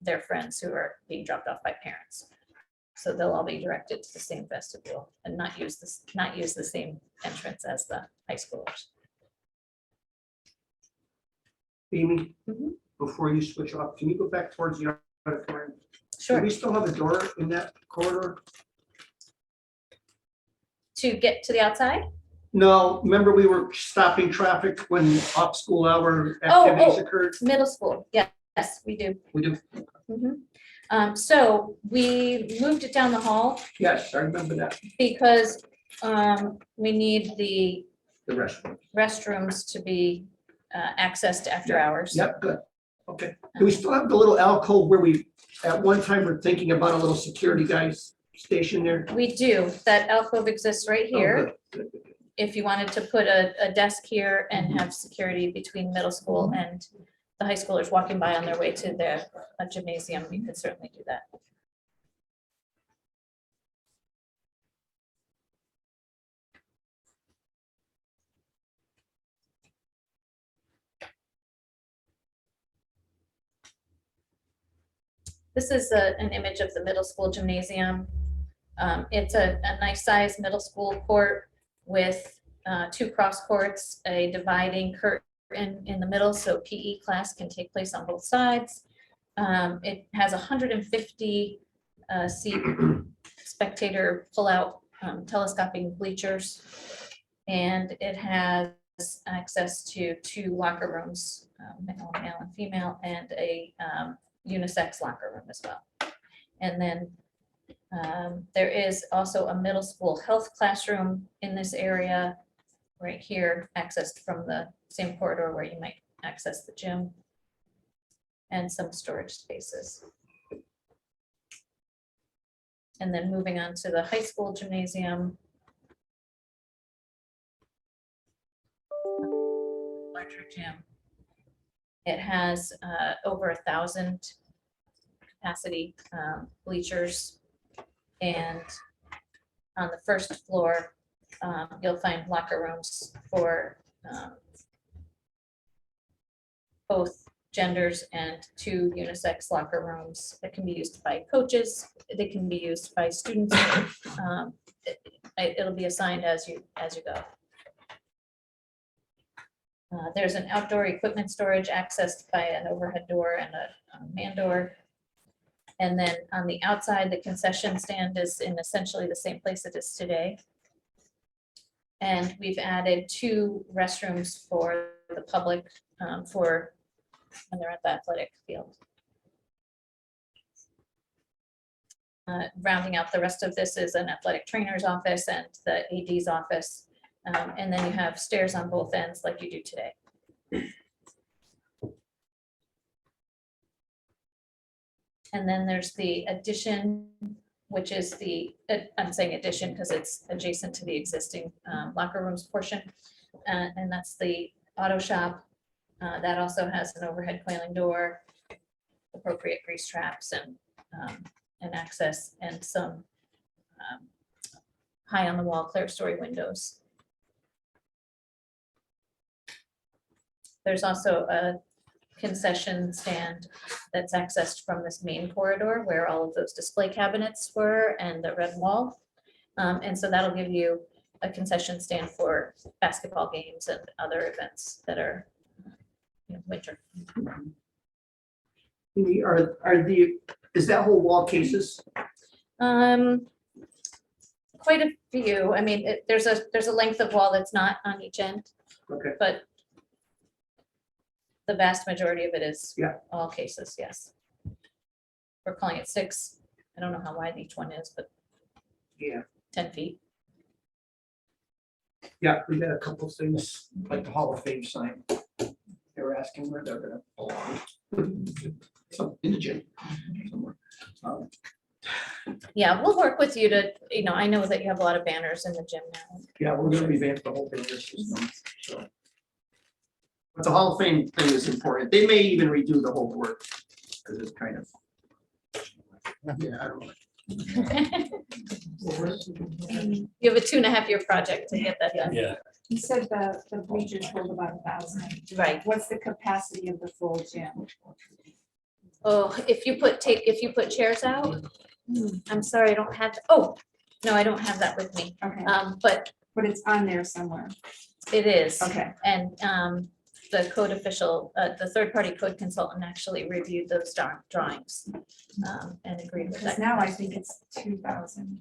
their friends who are being dropped off by parents. So they'll all be directed to the same vestibule and not use the same entrance as the high schoolers. Amy, Mhm. before you switch off, can you go back towards the auditorium? Do Sure, we still have a door in that corridor? to get to the outside? No, remember we were stopping traffic when off-school hour Oh, activities oh. occurred? Middle school, yes, we do. We do, So we moved it down the hall yes, I remember that, because we need the the restroom. restrooms to be accessed after Yeah. hours. Yep, good, okay. Do we still have the little alcove where we, at one time, were thinking about a little security guys station there? We do, that alcove exists right Oh, here. good, good, good, good. If you wanted to put a desk here and have security between middle school and the high schoolers walking by on their way to the gymnasium, you could certainly do that. This is an image of the middle school gymnasium. It's a nice sized middle school court with 2 cross courts, a dividing curtain in the middle, so PE class can take place on both sides. It has 150 seat spectator pull-out telescoping bleachers, and it has access to 2 locker rooms, male and female, and a unisex locker room as well. And then there is also a middle school health classroom in this area right here, accessed from the same corridor where you might access the gym, and some storage spaces. And then moving on to the high school gymnasium. Larger gym. It has over 1,000 capacity bleachers. And on the first floor, you'll find locker rooms for both genders and 2 unisex locker rooms that can be used by coaches. They can be used by students. It'll be assigned as you go. There's an outdoor equipment storage accessed by an overhead door and a man door. And then on the outside, the concession stand is in essentially the same place it is today. And we've added 2 restrooms for the public for when they're at the athletic field. Rounding out the rest of this is an athletic trainer's office and the AD's office. And then you have stairs on both ends like you do today. And then there's the addition, which is the, I'm saying addition because it's adjacent to the existing locker rooms portion. And that's the auto shop. That also has an overhead coiling door, appropriate grease traps and access, and some high on the wall clear story windows. There's also a concession stand that's accessed from this main corridor where all of those display cabinets were and the red wall. And so that'll give you a concession stand for basketball games and other events that are winter. Is that whole wall cases? Quite a few. I mean, there's a length of wall that's not on each end. Okay. But the vast majority of it is Yeah. all cases, yes. We're calling it 6. I don't know how wide each one is, but Yeah. 10 feet. Yeah, we got a couple of things, like the Hall of Fame sign. They were asking where they're gonna belong. Some in the gym somewhere. Yeah, we'll work with you to, I know that you have a lot of banners in the gym now. Yeah, we're gonna revamp the whole banner system, so. But the Hall of Fame thing is important. They may even redo the whole board, because it's kind of. Yeah, I don't know. You have a 2.5-year project to get that done. Yeah. You said the bleachers hold about 1,000. Right. What's the capacity of the full gym? Oh, if you put chairs out, I'm sorry, I don't have, oh, no, I don't have that with me. Okay, But but it's on there somewhere. it is. Okay, And the code official, the third-party code consultant actually reviewed those drawings and agreed with because that. now I think it's 2,000.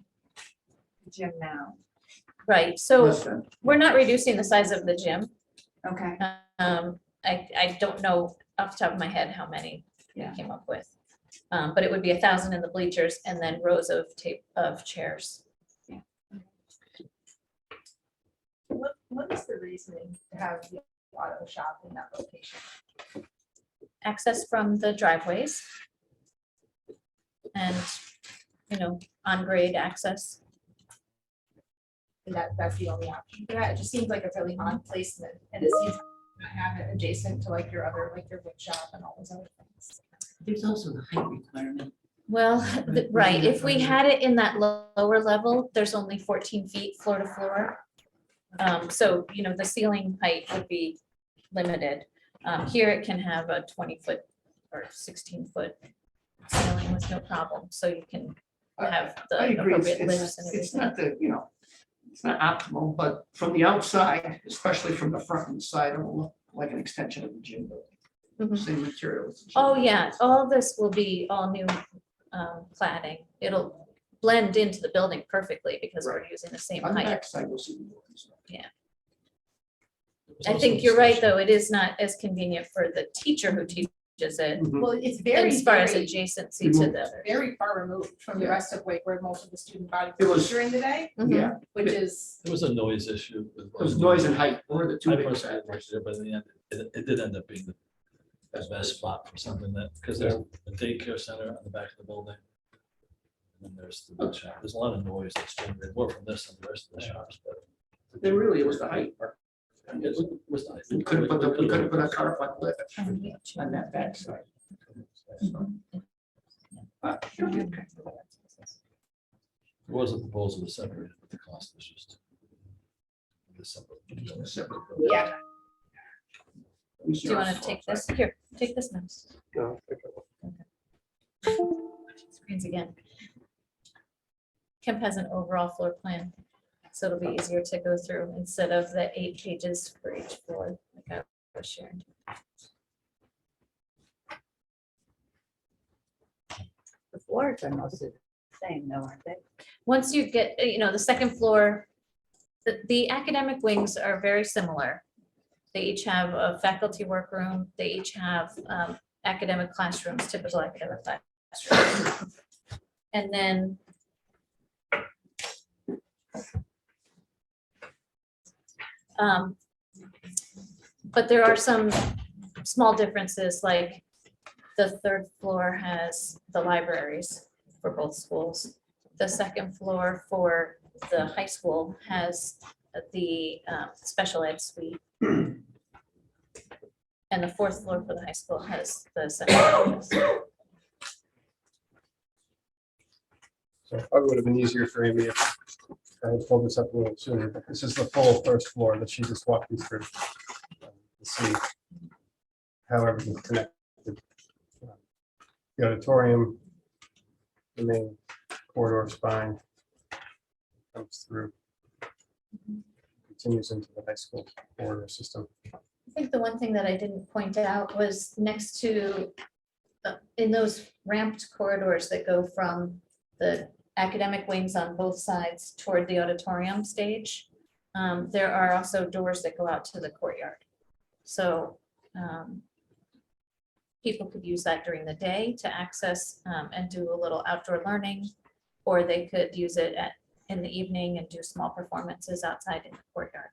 The gym now. Right, so Listen, we're not reducing the size of the gym. Okay, I don't know off the top of my head how many we Yeah. came up with. But it would be 1,000 in the bleachers and then rows of chairs. What is the reasoning to have the auto shop in that location? Access from the driveways. And, on grade access. And that's the only option for that? It just seems like a really odd placement, and it seems to not have it adjacent to like your other, like your wood shop and all those other things. There's also the height requirement. Well, right, if we had it in that lower level, there's only 14 feet floor to floor. So, the ceiling height would be limited. Here it can have a 20-foot or 16-foot ceiling with no problem, so you can have the I agree, appropriate lifts and it's everything. not the, it's not optimal, but from the outside, especially from the front and side, it will look like an extension of the gym building. Mhm. Same materials. Oh, yeah, all this will be all new cladding. It'll blend into the building perfectly because we're using the same On the height. back side, you'll see the doors. There was I also think you're right, discussion- though. It is not as convenient for the teacher who teaches it Mhm. Well, it's very, as far as very, adjacency to the others. very far removed from the Yeah. rest of like where most of the student body It was- is during the day, Mhm. Yeah, which is, There was a noise issue. it was noise and height, were the two I big personally factors. worked there, but in the end, it did end up being the best spot for something that, because there's a daycare center on the back of the building. And then there's the wood shop. There's a lot of noise that's generated more from this than the rest of the shops, but. Then really, it was the height part. It was nice. We could have put a car front lift Mhm. on that back side. There was a proposal to separate it, but the cost was just. Separate. yeah. Do you want to take this? Here, take this mouse. No, I think I will. Screens again. Kemp has an overall floor plan, so it'll be easier to go through instead of the 8 pages for each floor, like I was sharing. The floors are mostly the same though, aren't they? Once you get, the second floor, the academic wings are very similar. They each have a faculty workroom. They each have academic classrooms, typical academic classrooms. And then but there are some small differences, like the third floor has the libraries for both schools. The second floor for the high school has the special ed suite. And the fourth floor for the high school has the central office. So it probably would have been easier for Amy if I had pulled this up a little sooner, but this is the full first floor that she just walked you through. To see how everything's connected. The auditorium, the main corridor spine comes through, continues into the high school corridor system. I think the one thing that I didn't point out was next to, in those ramped corridors that go from the academic wings on both sides toward the auditorium stage, there are also doors that go out to the courtyard. So people could use that during the day to access and do a little outdoor learning, or they could use it in the evening and do small performances outside in the courtyard.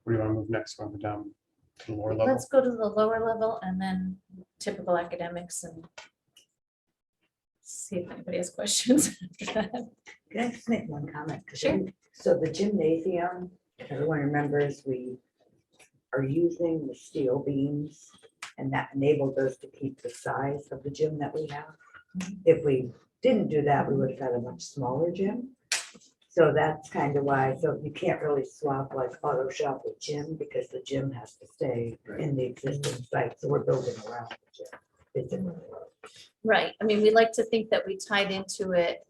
Where do you want to move next? Want to go down to the lower level? Let's go to the lower level and then typical academics and see if anybody has questions after that. Can I just make one comment? 'Cause Sure. So the gymnasium, everyone remembers we are using the steel beams and that enables us to keep the size of the gym that we have. If we didn't do that, we would have had a much smaller gym. So that's kind of why, so you can't really swap like auto shop with gym because the gym has to stay in the existing site. So we're building around the gym. basically. Right, I mean, we like to think that we tied into it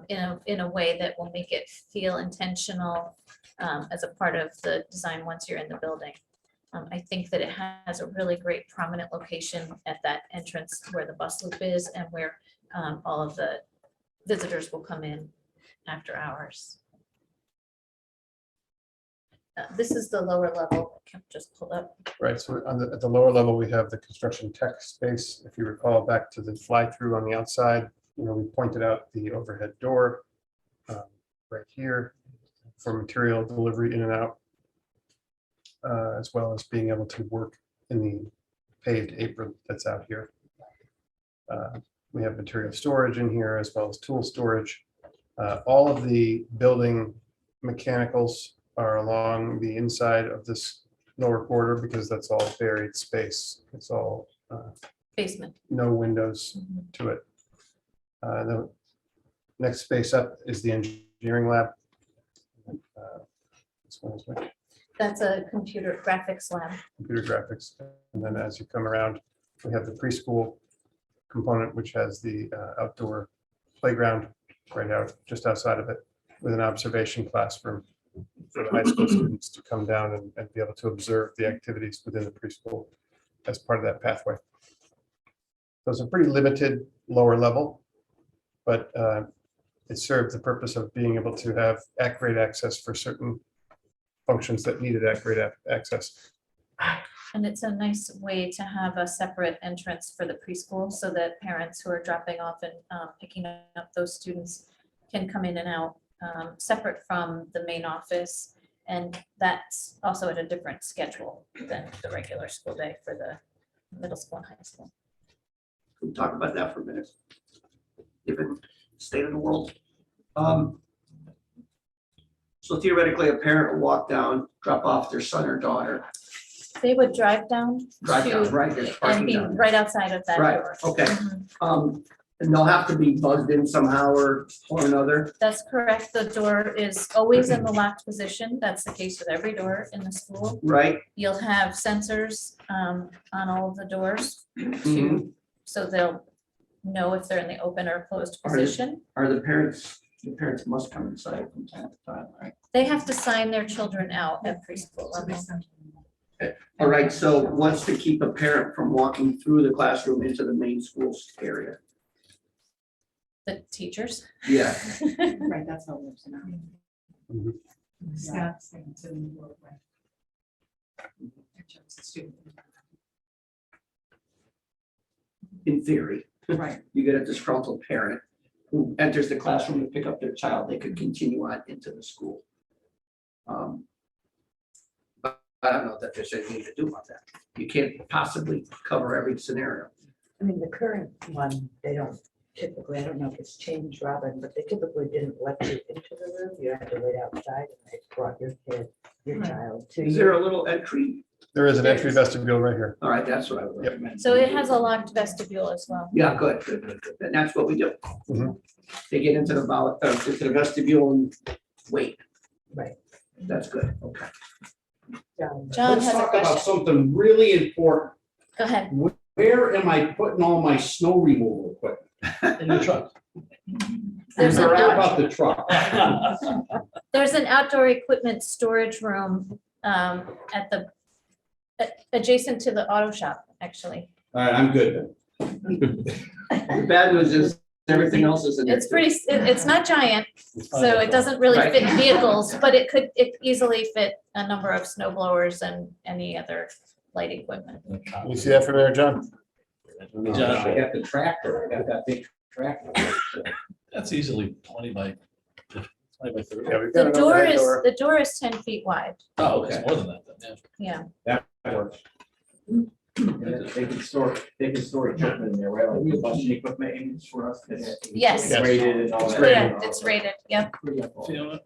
in a way that will make it feel intentional as a part of the design once you're in the building. I think that it has a really great prominent location at that entrance where the bus loop is and where all of the visitors will come in after hours. This is the lower level, I can just pull up. Right, so at the lower level, we have the construction tech space. If you recall back to the fly-through on the outside, we pointed out the overhead door right here for material delivery in and out, as well as being able to work in the paved apron that's out here. We have material storage in here as well as tool storage. All of the building mechanicals are along the inside of this lower quarter because that's all buried space. It's all Basement. no windows to it. The next space up is the engineering lab. This one is which? That's a computer graphics lab. Computer graphics. And then as you come around, we have the preschool component, which has the outdoor playground right out just outside of it with an observation classroom for the high school students to come down and be able to observe the activities within the preschool as part of that pathway. So it's a pretty limited lower level, but it served the purpose of being able to have at-grade access for certain functions that needed at-grade access. And it's a nice way to have a separate entrance for the preschool so that parents who are dropping off and picking up those students can come in and out separate from the main office. And that's also at a different schedule than the regular school day for the middle school and high school. We'll talk about that for a minute. Given the state of the world. So theoretically, a parent will walk down, drop off their son or daughter. They would drive down Right, to there's and parking be down there. right outside of that Right, door. okay. Mhm. And they'll have to be buzzed in somehow or another. That's correct. The door is always in the locked position. That's the case with every door in the school. Right. You'll have sensors on all of the doors Mhm. so they'll know if they're in the open or closed Are they- position. Are the parents must come inside from time to time, right? They have to sign their children out at preschool level. All right, so what's to keep a parent from walking through the classroom into the main school area? The teachers. Yeah, Right, that's how it works now. Mhm. Staff saying to them, "Well, right." It's a student. in theory. Right. You get a disgruntled parent who enters the classroom to pick up their child, they could continue on into the school. But I don't know that there's anything to do about that. You can't possibly cover every scenario. I mean, the current one, they don't typically, I don't know if it's changed, Robin, but they typically didn't let you into the room. You had to wait outside and they brought your kid, your child to Is there you. a little entry? There is an entry vestibule right here. All right, that's what I would Yep. recommend. So it has a locked vestibule as well. Yeah, good. And that's what we do. Mhm. They get into the vestibule and wait. Right. That's good, okay. John Let's has a talk about question. something really important. Go ahead. Where am I putting all my snow removal equipment? In the truck. There's an Forget out- about the truck. There's an outdoor equipment storage room adjacent to the auto shop, actually. All right, I'm good then. The bad news is everything else is in there. It's pretty, it's not giant, so it doesn't really fit vehicles, but it easily fit a number of snow blowers and any other light equipment. You see that from there, John? I got the tractor, I got that big tractor. That's easily 20 by 30. Yeah, we've got The an door overhead is, door. the door is 10 feet wide, Oh, it's more than that, then, yeah. yeah. That works. They can store equipment in there, right? Like the busing equipment in for us. Yes. Yes. Rated and all It's that. rated. Yeah, it's rated, yep. You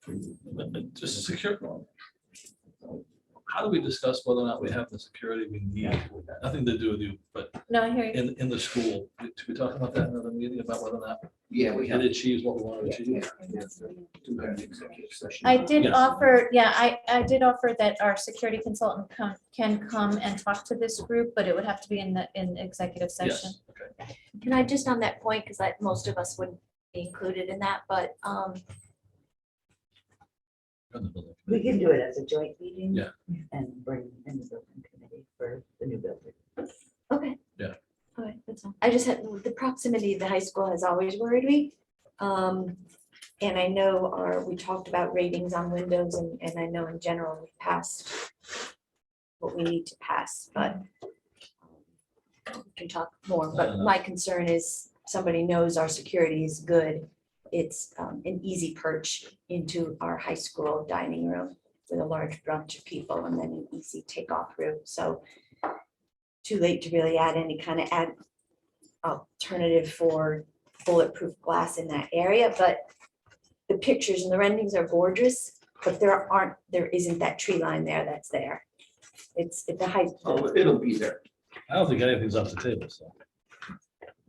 know, just secure. How do we discuss whether or not we have the security we need? Nothing to do with you, but No, I hear you. in the school. Did we talk about that in another meeting about whether or not Yeah, we have. it achieves what we want to achieve? Do that in executive session. I did Yes. offer, yeah, I did offer that our security consultant can come and talk to this group, but it would have to be in executive session. Yes, okay. Can I just on that point, because most of us wouldn't be included in that, but In the building We committee. can do it as a joint meeting. Yeah. And bring in the building committee for the new building. okay. Yeah. All right, that's all. I just had, the proximity of the high school has always worried me. And I know we talked about ratings on windows and I know in general we passed what we need to pass, but we can talk more. But my concern is somebody knows our security is good. It's an easy perch into our high school dining room with a large bunch of people and then an easy takeoff route. So too late to really add any kind of alternative for bulletproof glass in that area, but the pictures and the renderings are gorgeous, but there isn't that tree line there that's there. It's at the high. Oh, it'll be there. I don't think anything's off the table, so.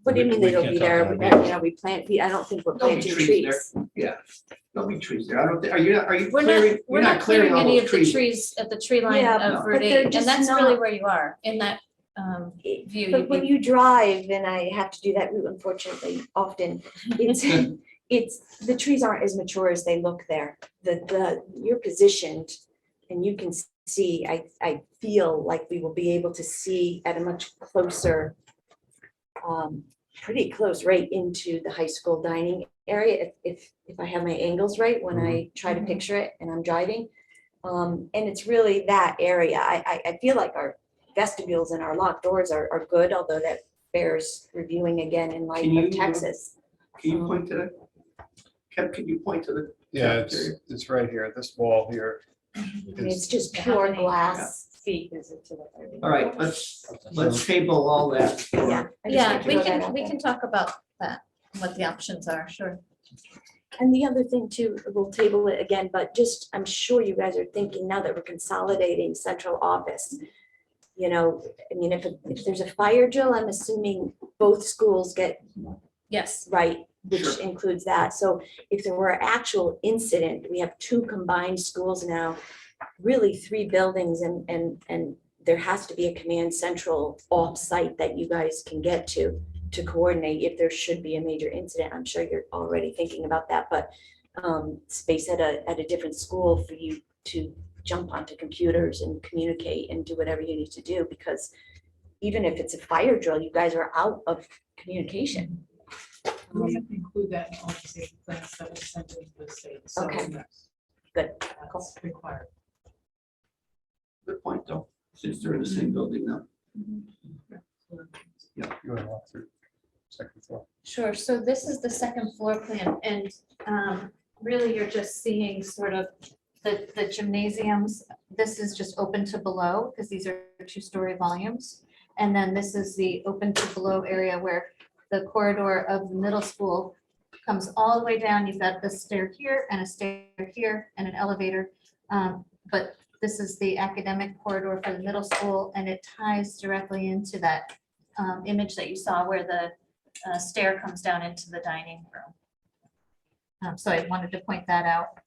What do you mean We they don't can't be talk there? about We plant, I don't think we're There'll be planting trees trees. Yeah, there'll be trees there. I don't, are you We're clearing? not, we're You're not clearing all any those of the trees at the tree line Yeah, of but Route they're 8, just and that's really not- where you are, in that view. But you'd when be- you drive, and I have to do that route unfortunately often, it's, the trees aren't as mature as they look there. You're positioned and you can see, I feel like we will be able to see at a much closer, pretty close right into the high school dining area, if I have my angles right when I try to picture it and I'm driving. And it's really that area. I feel like our vestibules and our locked doors are good, although that bears reviewing again in light Can you, of Texas. Can you point to that? Kev, can you point to the? Yeah, cafeteria? it's right here, this wall here. I mean, it's is- just Yeah, pure how many glass. feet is it to the? All right, let's table all that. for- Yeah. I just Yeah, like to we throw that can, out we there. can talk about that, what the options are, sure. And the other thing too, we'll table it again, but just, I'm sure you guys are thinking now that we're consolidating central office. You know, I mean, if there's a fire drill, I'm assuming both schools get Yes, right, which Sure. includes that. So if there were an actual incident, we have 2 combined schools now, really 3 buildings and there has to be a command central off-site that you guys can get to coordinate if there should be a major incident. I'm sure you're already thinking about that, but space at a different school for you to jump onto computers and communicate and do whatever you need to do, because even if it's a fire drill, you guys are out of communication. We have to include that in all the safety plans that we sent into the state. So Okay. yes, Good. that's required. Good point, though, since they're in the same building now. You want to walk through second floor? sure. So this is the second floor plan, and really you're just seeing sort of the gymnasiums. This is just open to below, because these are 2-story volumes. And then this is the open to below area where the corridor of the middle school comes all the way down. You've got the stair here and a stair here and an elevator. But this is the academic corridor for the middle school, and it ties directly into that image that you saw where the stair comes down into the dining room. So I wanted to point that out.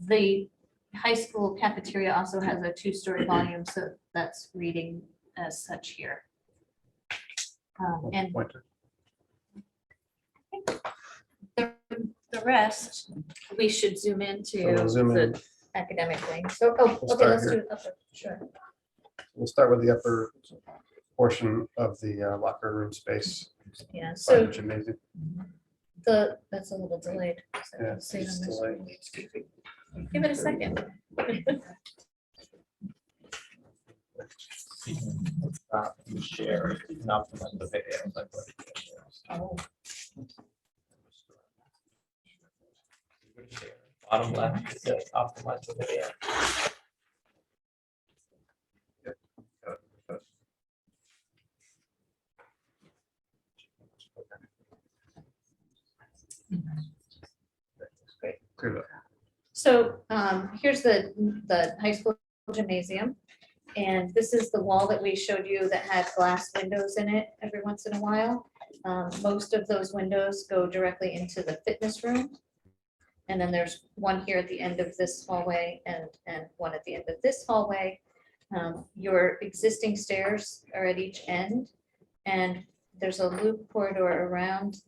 The high school cafeteria also has a 2-story volume, so that's reading as such here. And Pointer. the rest, we should zoom into So we'll zoom in. the academic wing. So, oh, We'll okay, start let's here. do, okay, sure. We'll start with the upper portion of the locker room space Yeah, by so the gymnasium. that's a little delayed. So Yeah, we'll see it it's on this delayed. one. Give it a second. Share, not the video. Like Oh, bottom left, it says optimize the video. Clear that. So here's the high school gymnasium. And this is the wall that we showed you that had glass windows in it every once in a while. Most of those windows go directly into the fitness room. And then there's one here at the end of this hallway and one at the end of this hallway. Your existing stairs are at each end, and there's a loop corridor around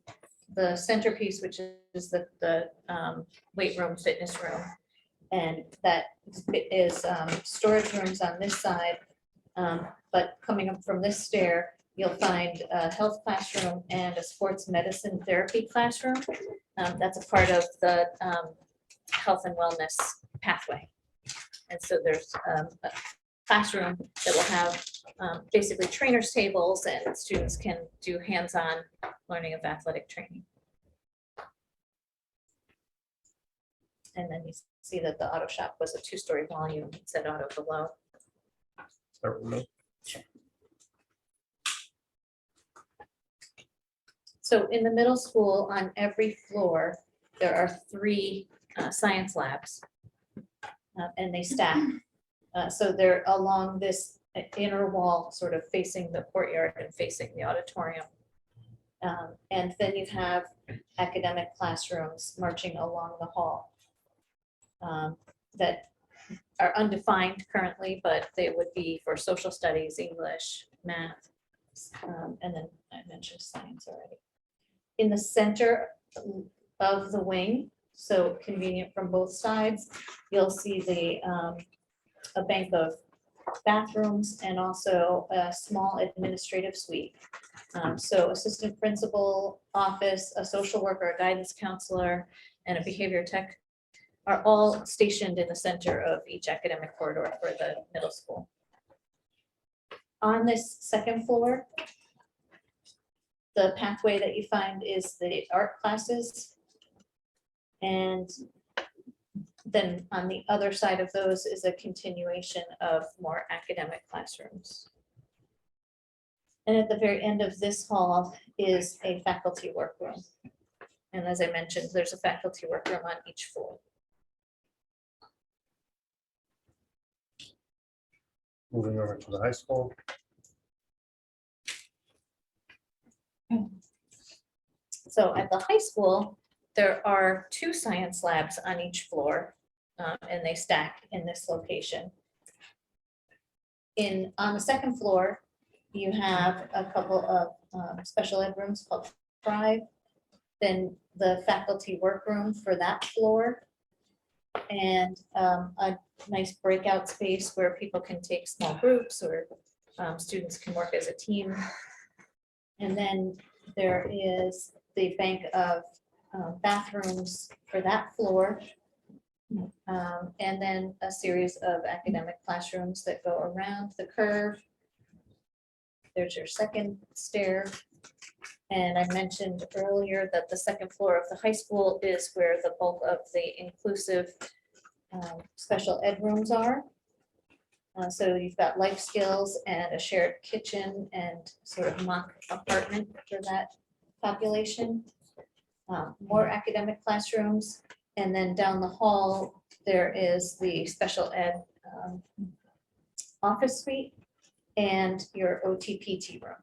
the centerpiece, which is the weight room, fitness room. And that is storage rooms on this side. But coming up from this stair, you'll find a health classroom and a sports medicine therapy classroom. That's a part of the health and wellness pathway. And so there's a classroom that will have basically trainers tables, and students can do hands-on learning of athletic training. And then you see that the auto shop was a 2-story volume, it said auto below. So in the middle school, on every floor, there are 3 science labs, and they stack. So they're along this inner wall, sort of facing the courtyard and facing the auditorium. And then you have academic classrooms marching along the hall that are undefined currently, but they would be for social studies, English, math, and then I mentioned science already. In the center of the wing, so convenient from both sides, you'll see a bank of bathrooms and also a small administrative suite. So assistant principal office, a social worker, a guidance counselor, and a behavior tech are all stationed in the center of each academic corridor for the middle school. On this second floor, the pathway that you find is the art classes. And then on the other side of those is a continuation of more academic classrooms. And at the very end of this hall is a faculty workroom. And as I mentioned, there's a faculty workroom on each floor. Moving over to the high school. So at the high school, there are 2 science labs on each floor, and they stack in this location. On the second floor, you have a couple of special ed rooms called Thrive, then the faculty workroom for that floor, and a nice breakout space where people can take small groups or students can work as a team. And then there is the bank of bathrooms for that floor. And then a series of academic classrooms that go around the curve. There's your second stair. And I mentioned earlier that the second floor of the high school is where the bulk of the inclusive special ed rooms are. So you've got life skills and a shared kitchen and sort of mock apartment for that population. More academic classrooms. And then down the hall, there is the special ed office suite and your OT-PT room.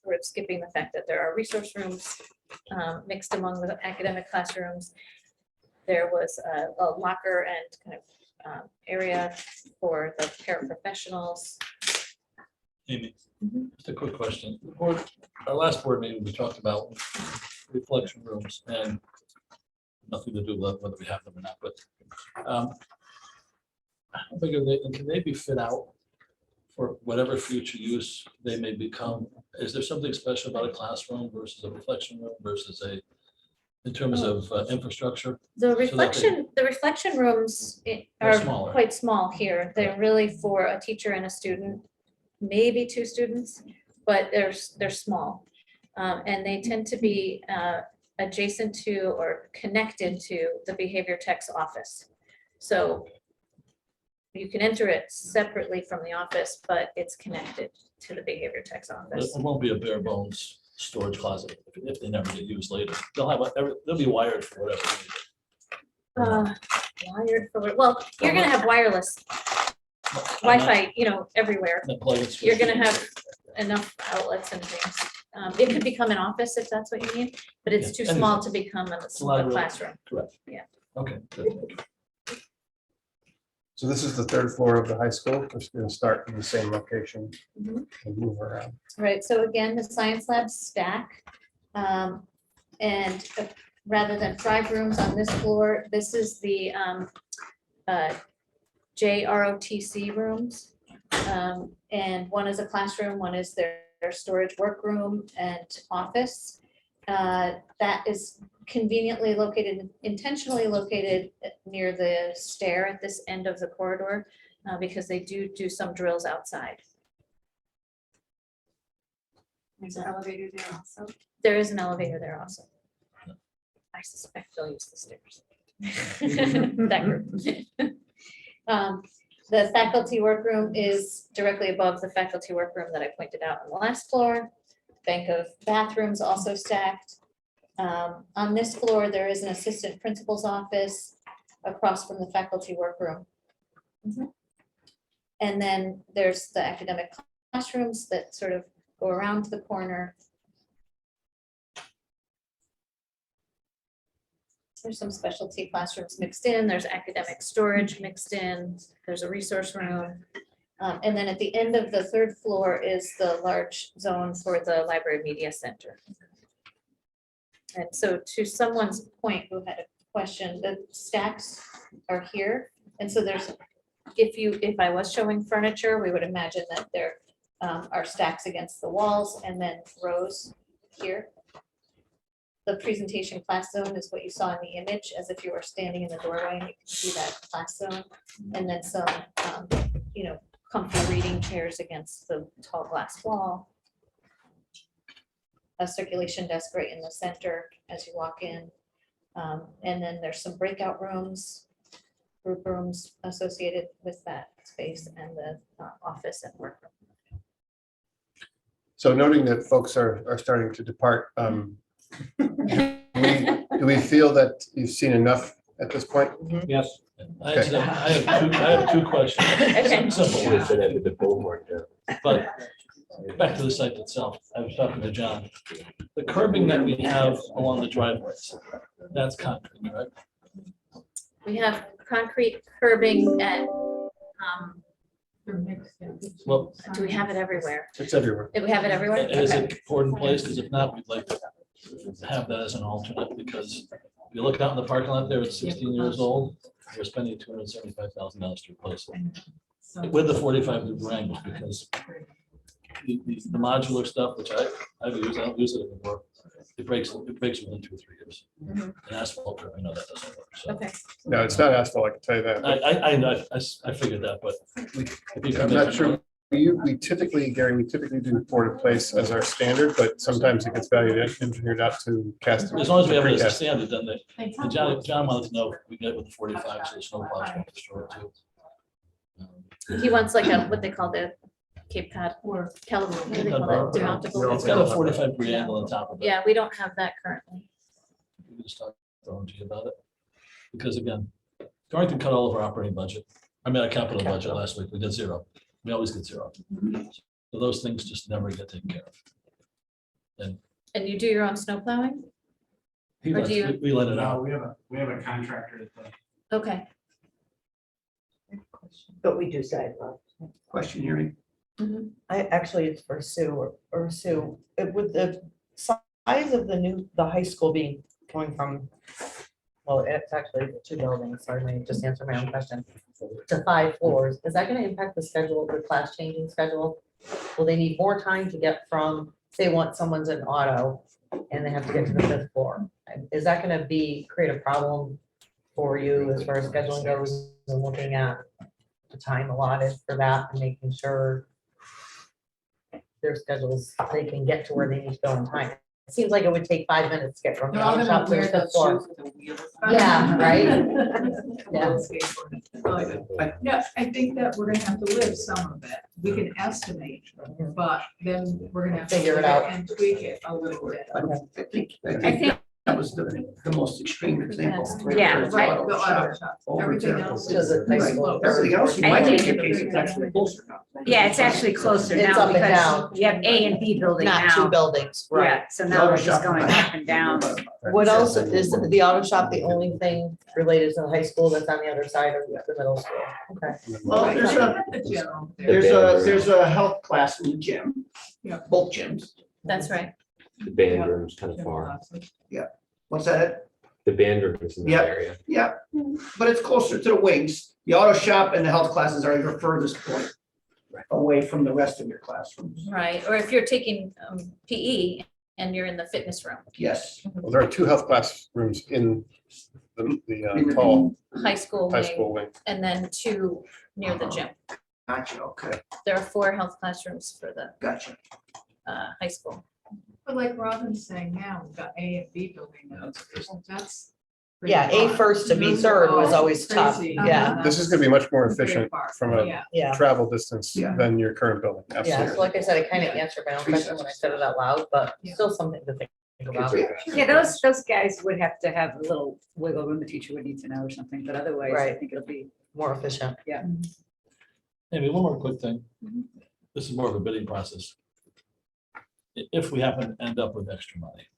Sort of skipping the fact that there are resource rooms mixed among the academic classrooms. There was a locker and kind of area for the paraprofessionals. Amy, Mhm. just a quick question. Our last board meeting, we talked about reflection rooms and nothing to do with whether we have them or not, but how big are they, and can they be fit out for whatever future use they may become? Is there something special about a classroom versus a reflection room versus in terms of infrastructure? The reflection rooms They're are smaller. quite small here. They're really for a teacher and a student, maybe 2 students, but they're small. And they tend to be adjacent to or connected to the behavior tech's office. So you can enter it separately from the office, but it's connected to the behavior tech's office. It won't be a bare bones storage closet if they never get used later. They'll be wired for whatever. Wired for, well, you're gonna have wireless Wi-Fi, everywhere. You're gonna have enough outlets and things. It could become an office if that's what you need, but it's too small to become a classroom. Correct. Yeah. Okay. Good. So this is the third floor of the high school. We're just going to start in the same location Mhm. and move around. Right, so again, the science labs stack. And rather than 5 rooms on this floor, this is the JROTC rooms. And one is a classroom, one is their storage workroom and office. That is conveniently located, intentionally located near the stair at this end of the corridor, because they do some drills outside. There's an elevator there also. There is an elevator there also. I suspect they'll use the stairs. That group. The faculty workroom is directly above the faculty workroom that I pointed out on the last floor. Bank of bathrooms also stacked. On this floor, there is an assistant principal's office across from the faculty workroom. And then there's the academic classrooms that sort of go around to the corner. There's some specialty classrooms mixed in. There's academic storage mixed in. There's a resource room. And then at the end of the third floor is the large zone for the library media center. And so to someone's point who had a question, the stacks are here. And so there's, if I was showing furniture, we would imagine that there are stacks against the walls and then rows here. The presentation class zone is what you saw in the image, as if you were standing in the doorway and you can see that class zone. And then some, comfy reading chairs against the tall glass wall. A circulation desk right in the center as you walk in. And then there's some breakout rooms, group rooms associated with that space, and the office and workroom. So noting that folks are starting to depart, do we feel that you've seen enough at this point? Yes. I have two questions. Okay. Simple. But back to the site itself, I was talking to John. The curbing that we have along the driveways, that's concrete, right? We have concrete curbing at, Well, do we have it everywhere? It's everywhere. Do we have it everywhere? is Okay. it poured in place? Because if not, we'd like to have that as an alternate, because if you look out in the parking lot there, it's 16 years old. We're spending $275,000 to replace it with the 45 new Durangos, because the modular stuff, which I've used, I don't use it anymore. It breaks within 2 or 3 years. Mhm. And asphalt, I know that doesn't work. So Okay. No, it's not asphalt, I can tell you that. I figured that, but if you I'm can not make sure. We typically, Gary, we typically do port in place as our standard, but sometimes it gets value engineered out to cast. as long as we have it as a precast. standard, then and John wanted to know if we get it with the 45, so the snow plows won't destroy it too. He wants like what they call the Cape Cod or what do they call it? Demountable. It's got a 45-degree angle on top of it. Yeah, we don't have that currently. We can just talk to OMG about it. Because again, Torrington cut all of our operating budget. I mean, our capital budget last week, we did 0. We always get 0. So those things just never get taken care of. And you do your own snow plowing? He Or lets- do you- We let it No, out. we have a contractor that does. Okay. But we do sidewalks. Question hearing. It's for Sue or Sue, with the size of the high school being going from, well, it's actually 2 buildings, sorry, let me just answer my own question, to 5 floors, is that gonna impact the schedule, the class changing schedule? Will they need more time to get from, say, someone's in auto and they have to get to the 5th floor? Is that gonna create a problem for you as far as scheduling goes and looking at the time allotted for that and making sure their schedules, they can get to where they need to go in time? It seems like it would take 5 minutes to get from the auto shop to the 5th floor. Yeah, right? Yeah. Yeah, I think that we're gonna have to live some of it. We can estimate, but then we're gonna have to Figure it live out. and tweak it a little bit. I think that was the most extreme example. Yeah, There's Right, auto the shop auto shop. over Everything there. else To is. the high Right. school. Everything else, in I my think- case, it's actually closer now. Yeah, it's actually closer It's now up and because down. you have A and B building Not two now. buildings, right? Yeah, so now we're just going up and down. What else is the auto shop the only thing related to the high school that's on the other side of the middle school? Okay. Well, there's a health class in the gym. Yeah. Both gyms. That's right. The band room's kind of far. What's that? The band room is in Yeah. that area. Yeah, but it's closer to the wings. The auto shop and the health classes are your furthest point away from the rest of your classrooms. Right, or if you're taking PE and you're in the fitness room, Yes. Well, there are 2 health classrooms in the tall high school high wing, school wing. and then 2 near the gym. Gotcha, okay, There are 4 health classrooms for the gotcha. high school. But like Robin's saying now, we've got A and B building now. That's. pretty Yeah, A far. first to B third was always tough. Crazy. Yeah. This is gonna be much more That's very efficient far. from a Yeah. Yeah. travel distance Yeah. than your current building, Yeah, absolutely. so like I said, I kind of answered my own question when I said it out loud, but still something to think about. Yeah, those guys would have to have a little wiggle room, the teacher would need to know or something, but otherwise, I Right. think it'll be, More efficient. Maybe one more quick thing. This is more of a bidding process. If we happen to end up with extra money,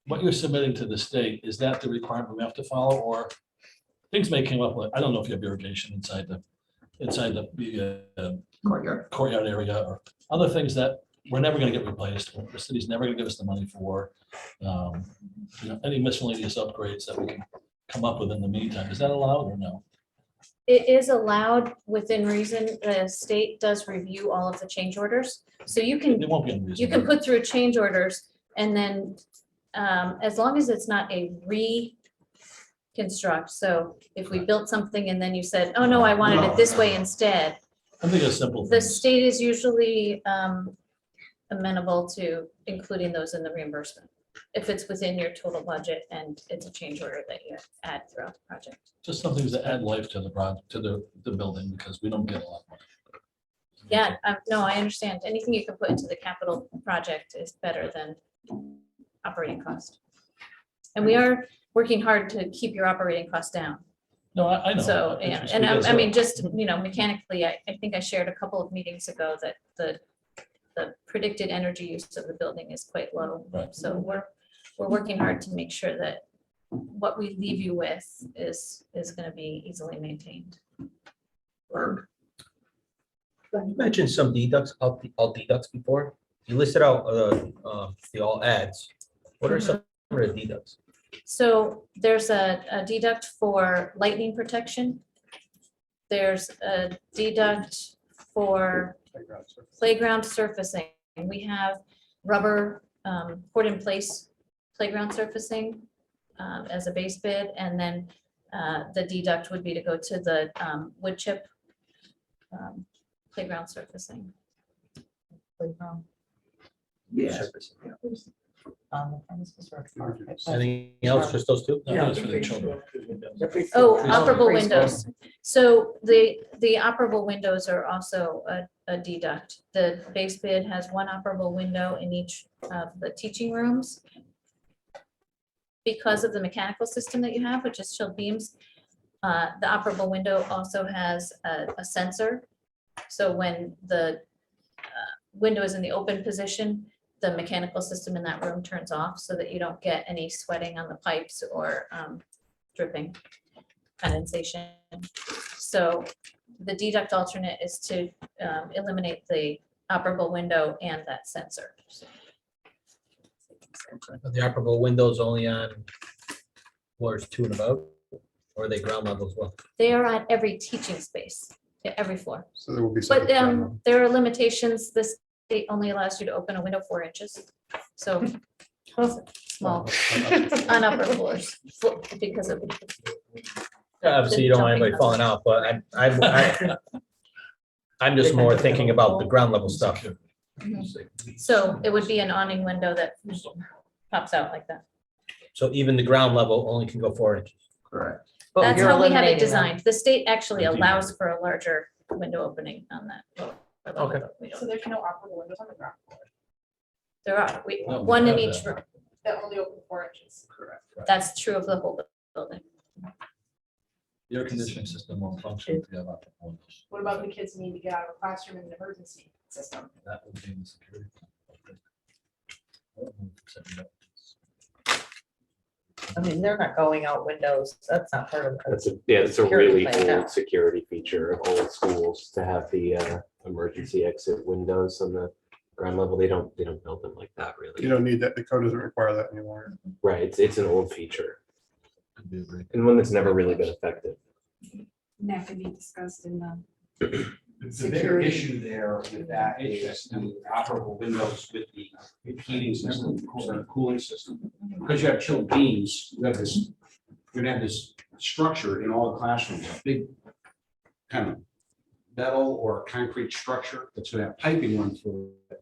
what you're submitting to the state, is that the requirement we have to follow, or things may come up with, I don't know if you have irrigation inside the courtyard area, or other things that we're never gonna get replaced, or the city's never gonna give us the money for. Any miscellaneous upgrades that we can come up with in the meantime, is that allowed or no? It is allowed within reason. The state does review all of the change orders. So you can, It won't be you unreasonable. can put through change orders and then as long as it's not a reconstruct. So if we built something and then you said, oh no, I wanted it this way instead. I think it's simple. The things. state is usually amenable to including those in the reimbursement. If it's within your total budget and it's a change order that you add throughout the project. Just some things that add life to the project, to the building, because we don't get a lot of money. Yeah, no, I understand. Anything you can put into the capital project is better than operating cost. And we are working hard to keep your operating costs down. No, I know. So, It's yeah, just and because I mean, of- just, mechanically, I think I shared a couple of meetings ago that the predicted energy use of the building is quite low. Right. So we're working hard to make sure that what we leave you with is gonna be easily maintained. You mentioned some deducts, all deducts before. You listed out the all ads. What are some of the deducts? So there's a deduct for lightning protection. There's a deduct for playground surfacing. We have rubber poured in place playground surfacing as a base bid, and then the deduct would be to go to the wood chip playground surfacing. Playground. Yeah. Anything else, just those two? No, it's for the children. Oh, Preschool. operable Preschool. windows. So the operable windows are also a deduct. The base bid has one operable window in each of the teaching rooms. Because of the mechanical system that you have, which is chilled beams, the operable window also has a sensor. So when the window is in the open position, the mechanical system in that room turns off so that you don't get any sweating on the pipes or dripping, condensation. So the deduct alternate is to eliminate the operable window and that sensor. The operable windows only on floors 2 and above, or are they ground level as well? They are on every teaching space, every floor. So there will be. But there are limitations. The state only allows you to open a window 4 inches. So small on upper floors because of. Obviously, you don't want anybody falling out, but I'm just more thinking about the ground level stuff. So it would be an awning window that pops out like that. So even the ground level only can go 4 inches. Correct. But That's you're how we have it eliminating them. designed. The state actually allows for a larger window opening on that. lower level, Okay. but we So don't- there's no operable windows on the ground floor There are, No, we one in have each that. room. that only open 4 inches. Correct. That's true of the whole building. The air conditioning system won't function if you have operable windows. What about the kids who need to get out of a classroom in an emergency system? That would be in the security. I don't know if it's setting up. I mean, they're not going out windows. That's not part of it. That's it's a Security really plan now. old security feature of old schools to have the emergency exit windows on the ground level. They don't build them like that You really. don't need that. The code doesn't require that anymore. Right, it's an old feature Could be a break. and one that's never really been effective. And that could be discussed in the. The bigger issue there with that is the operable windows with the heating system, the cooling system. Because you have chilled beams, you have this, you're gonna have this structure in all the classrooms, a big kind of metal or concrete structure that's gonna have piping run through it.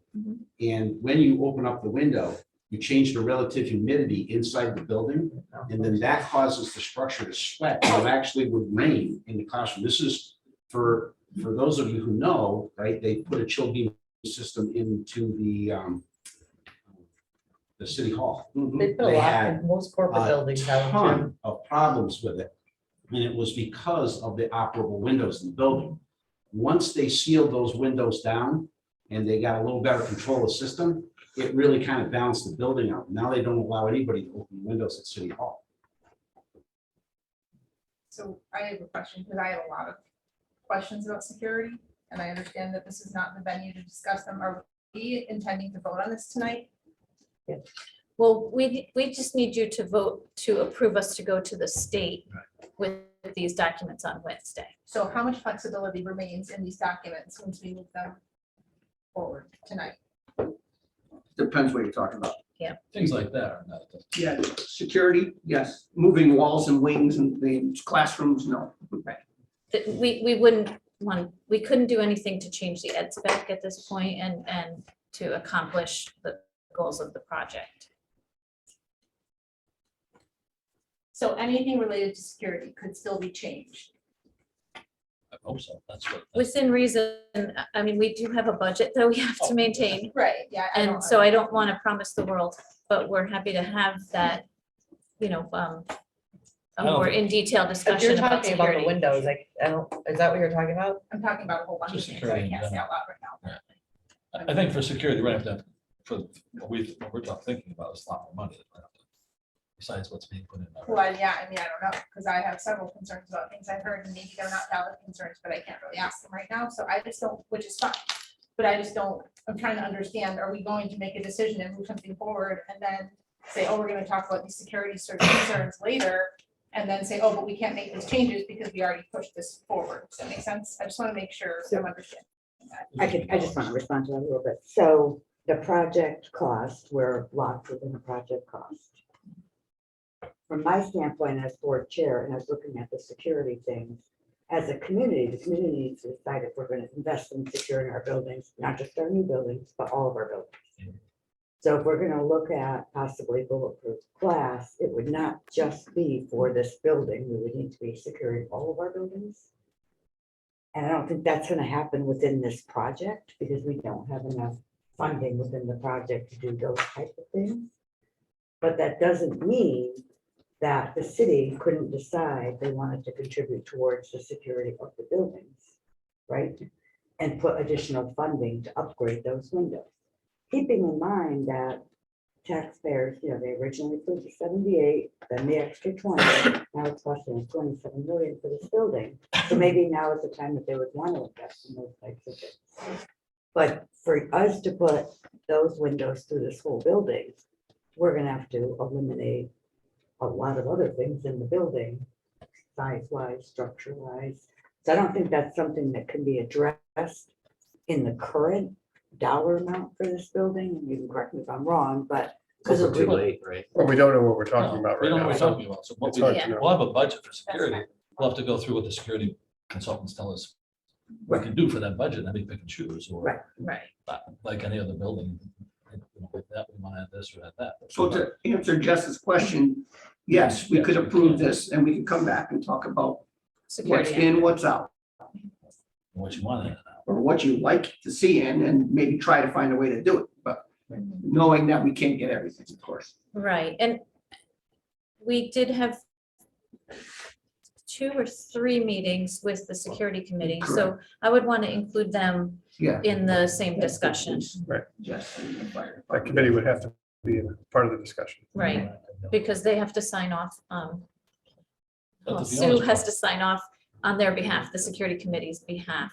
And when you open up the window, you change the relative humidity inside the building, and then that causes the structure to sweat. And it actually would rain in the classroom. This is for those of you who know, right, they put a chill beam system into the city hall. They put a They lot, had in most corporate a buildings have them. ton of problems with it. And it was because of the operable windows in the building. Once they sealed those windows down and they got a little better control of the system, it really kind of balanced the building out. Now they don't allow anybody to open windows at City Hall. So I have a question, because I have a lot of questions about security, and I understand that this is not the venue to discuss them. Are we intending to vote on this tonight? Well, we just need you to vote to approve us to go to the state with these documents on Wednesday. So how much flexibility remains in these documents once we move them forward tonight? Depends what you're talking about. Things like that are not. Yeah, security, yes. Moving walls and wings and the classrooms, no. That we wouldn't want, we couldn't do anything to change the ed spec at this point and to accomplish the goals of the project. So anything related to security could still be changed. I hope so. That's what. Within reason, I mean, we do have a budget that we have to maintain. Right, yeah. And so I don't want to promise the world, but we're happy to have that, a more in detail If discussion you're about talking about the security. windows, like, I don't, is that what you're talking about? I'm talking about a whole bunch of Just things that I security in can't say general. out loud right now. I think for security, we're gonna have to, for what we're thinking about is a lot more money. Besides what's being put in. there. Well, yeah, I mean, I don't know, because I have several concerns about things I've heard, and maybe they're not valid concerns, but I can't really ask them right now, so I just don't, which is fine. But I just don't, I'm trying to understand, are we going to make a decision and move something forward and then say, oh, we're gonna talk about these security search concerns later, and then say, oh, but we can't make these changes because we already pushed this forward. Does that make sense? I just want to make sure I'm understanding that. I just want to respond to that a little bit. So the project cost, we're locked within the project cost. From my standpoint as board chair, and I was looking at the security things, as a community, the community needs to decide if we're going to invest in securing our buildings, not just our new buildings, but all of our buildings. So if we're going to look at possibly bulletproof glass, it would not just be for this building. We would need to be securing all of our buildings. And I don't think that's going to happen within this project because we don't have enough funding within the project to do those type of things. But that doesn't mean that the city couldn't decide they wanted to contribute towards the security of the buildings, right? And put additional funding to upgrade those windows. Keeping in mind that taxpayers, they originally approved the 78, then the extra 20, now it's costing us 27 million for this building. So maybe now is the time that they would want to invest in those types of things. But for us to put those windows through this whole building, we're gonna have to eliminate a lot of other things in the building, size-wise, structure-wise. So I don't think that's something that can be addressed in the current dollar amount for this building. And you can correct me if I'm wrong, but It's also too late, right? Well, we don't know what we're talking about We right don't know now. what we're talking about. So what It's we, hard to know. we'll have a budget for security. We'll have to go through what the security consultants tell us we can do for that budget. I mean, pick and choose or Right. Right. like any other building. we want that, we want to add this or add that. So to answer Jess's question, yes, we could approve this and we can come back and talk about what's Security. in, what's out, What you want to add. or what you like to see in, and maybe try to find a way to do it, but knowing that we can't get everything, of course. Right, and we did have 2 or 3 meetings with the security committee, so I would want to include them Yeah. in the same discussion, Jess and the fire That committee would have to be a part of the discussion. right? Because they have to sign off, But well, to be Sue honest, has to sign off on their behalf, the security committee's behalf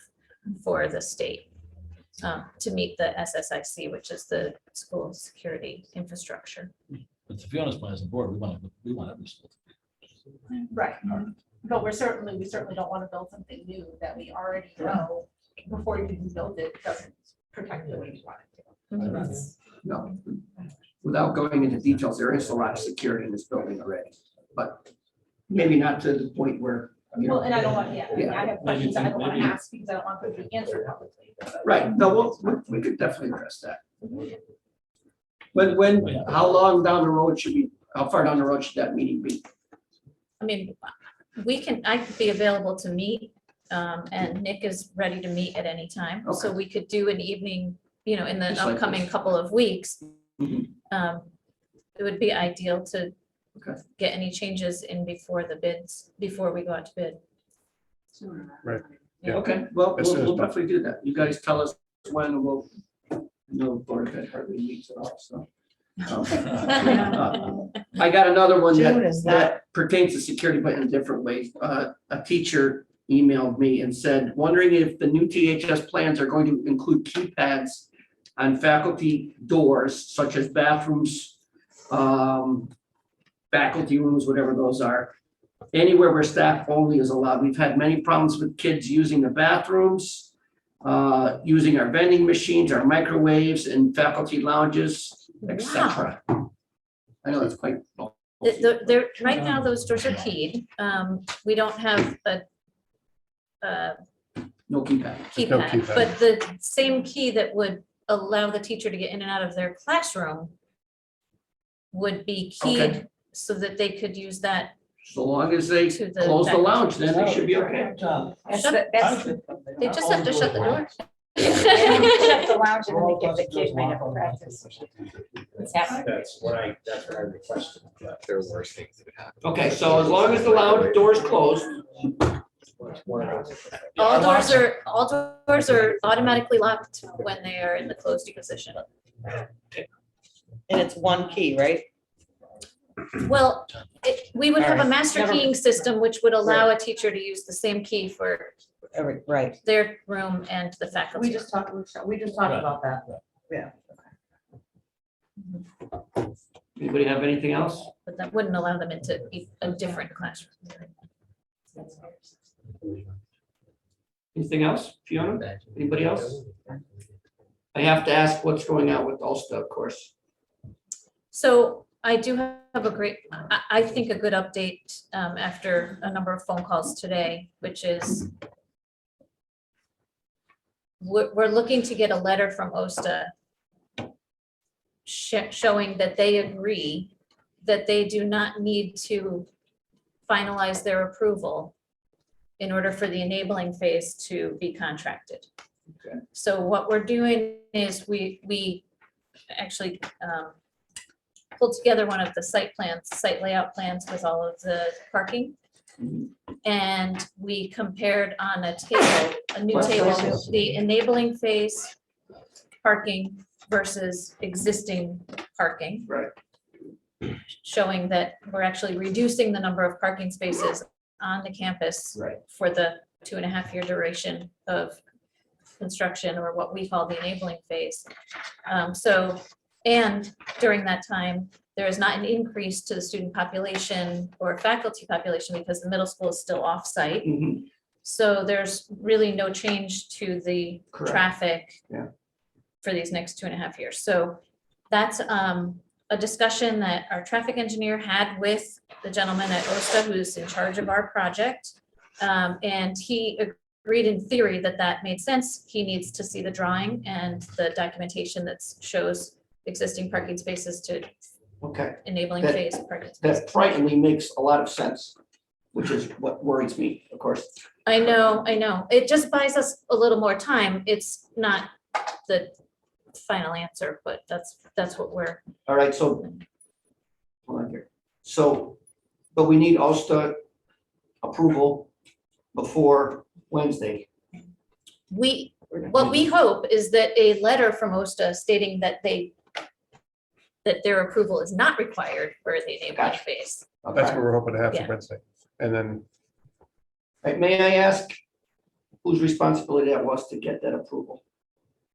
for the state, to meet the SSIC, which is the school security infrastructure. But to be honest, as a board, we want every school to be. Right, but we certainly don't want to build something new that we already know before you even build it, doesn't protect the way you want it to. So that's- No, without going into details, there is a lot of security in this building already, but maybe not to the point where, you Well, know. and I don't want, I have questions that I don't want to maybe- ask because I don't want them to be answered publicly. Right, no, we could definitely address that. When, how long down the road should we, how far down the road should that meeting be? I mean, I could be available to meet, and Nick is ready to meet at any time. So Okay. we could do an evening, in the Just like upcoming this. couple of weeks. Mhm. It would be ideal to Okay. get any changes in before the bids, before we go out to bid. Right. Yeah. Okay, well, As soon as we'll definitely do that. You guys tell us when, we'll, no board of ed hardly meets at all, so. I got another one June is that pertains to security, but in a different way. A teacher emailed me and said, wondering if the new THS plans are going to include keypads on faculty doors such as bathrooms, faculty rooms, whatever those are, anywhere where staff only is allowed. We've had many problems with kids using the bathrooms, using our vending machines, our microwaves, and faculty lounges, etc. I know it's quite. Right now, those doors are keyed. We don't have a No keypad. No keypad, keypad. but the same key that would allow the teacher to get in and out of their classroom would be keyed Okay. so that they could use that. So long as they To the close the back. lounge, then they should be okay. They just have to shut the door. Shut the lounge and then they give the kid minute practice. That's what I requested. There are worse things that would happen. Okay, so as long as the lounge doors closed, All doors are automatically locked when they are in the closed position. And it's one key, right? Well, we would have a Alright, master never- keying system, which would allow a teacher to use the same key for Right. their room and the faculty. We just talked about that. Yeah. anybody have anything else? But that wouldn't allow them into a different classroom. Anything else, Fiona? Anybody else? I have to ask what's going on with Ulster, of course. So I do have a great, I think a good update after a number of phone calls today, which is we're looking to get a letter from OSTA showing that they agree that they do not need to finalize their approval in order for the enabling phase to be contracted. Okay. So what we're doing is we actually pulled together one of the site layout plans with all of the parking. And we compared on a table, a new table, the enabling phase parking versus existing parking. Right. Showing that we're actually reducing the number of parking spaces on the campus Right. for the 2.5-year duration of construction, or what we call the enabling phase. And during that time, there is not an increase to the student population or faculty population because the middle school is still off-site. Mhm. So there's really no change to the Correct. traffic Yeah. for these next 2.5 years. So that's a discussion that our traffic engineer had with the gentleman at OSTA who's in charge of our project. And he agreed in theory that that made sense. He needs to see the drawing and the documentation that shows existing parking spaces to Okay, enabling That- phase parking spaces. that frighteningly makes a lot of sense, which is what worries me, of course. I know. It just buys us a little more time. It's not the final answer, but that's what we're, All right, so. Hold on here. So, but we need OSTA approval before Wednesday. what we hope is that a letter from OSTA stating that their approval is not required for the enabling Gotcha. phase. That's Okay. what we're hoping to have Yeah. for Wednesday. And then Right, may I ask whose responsibility that was to get that approval?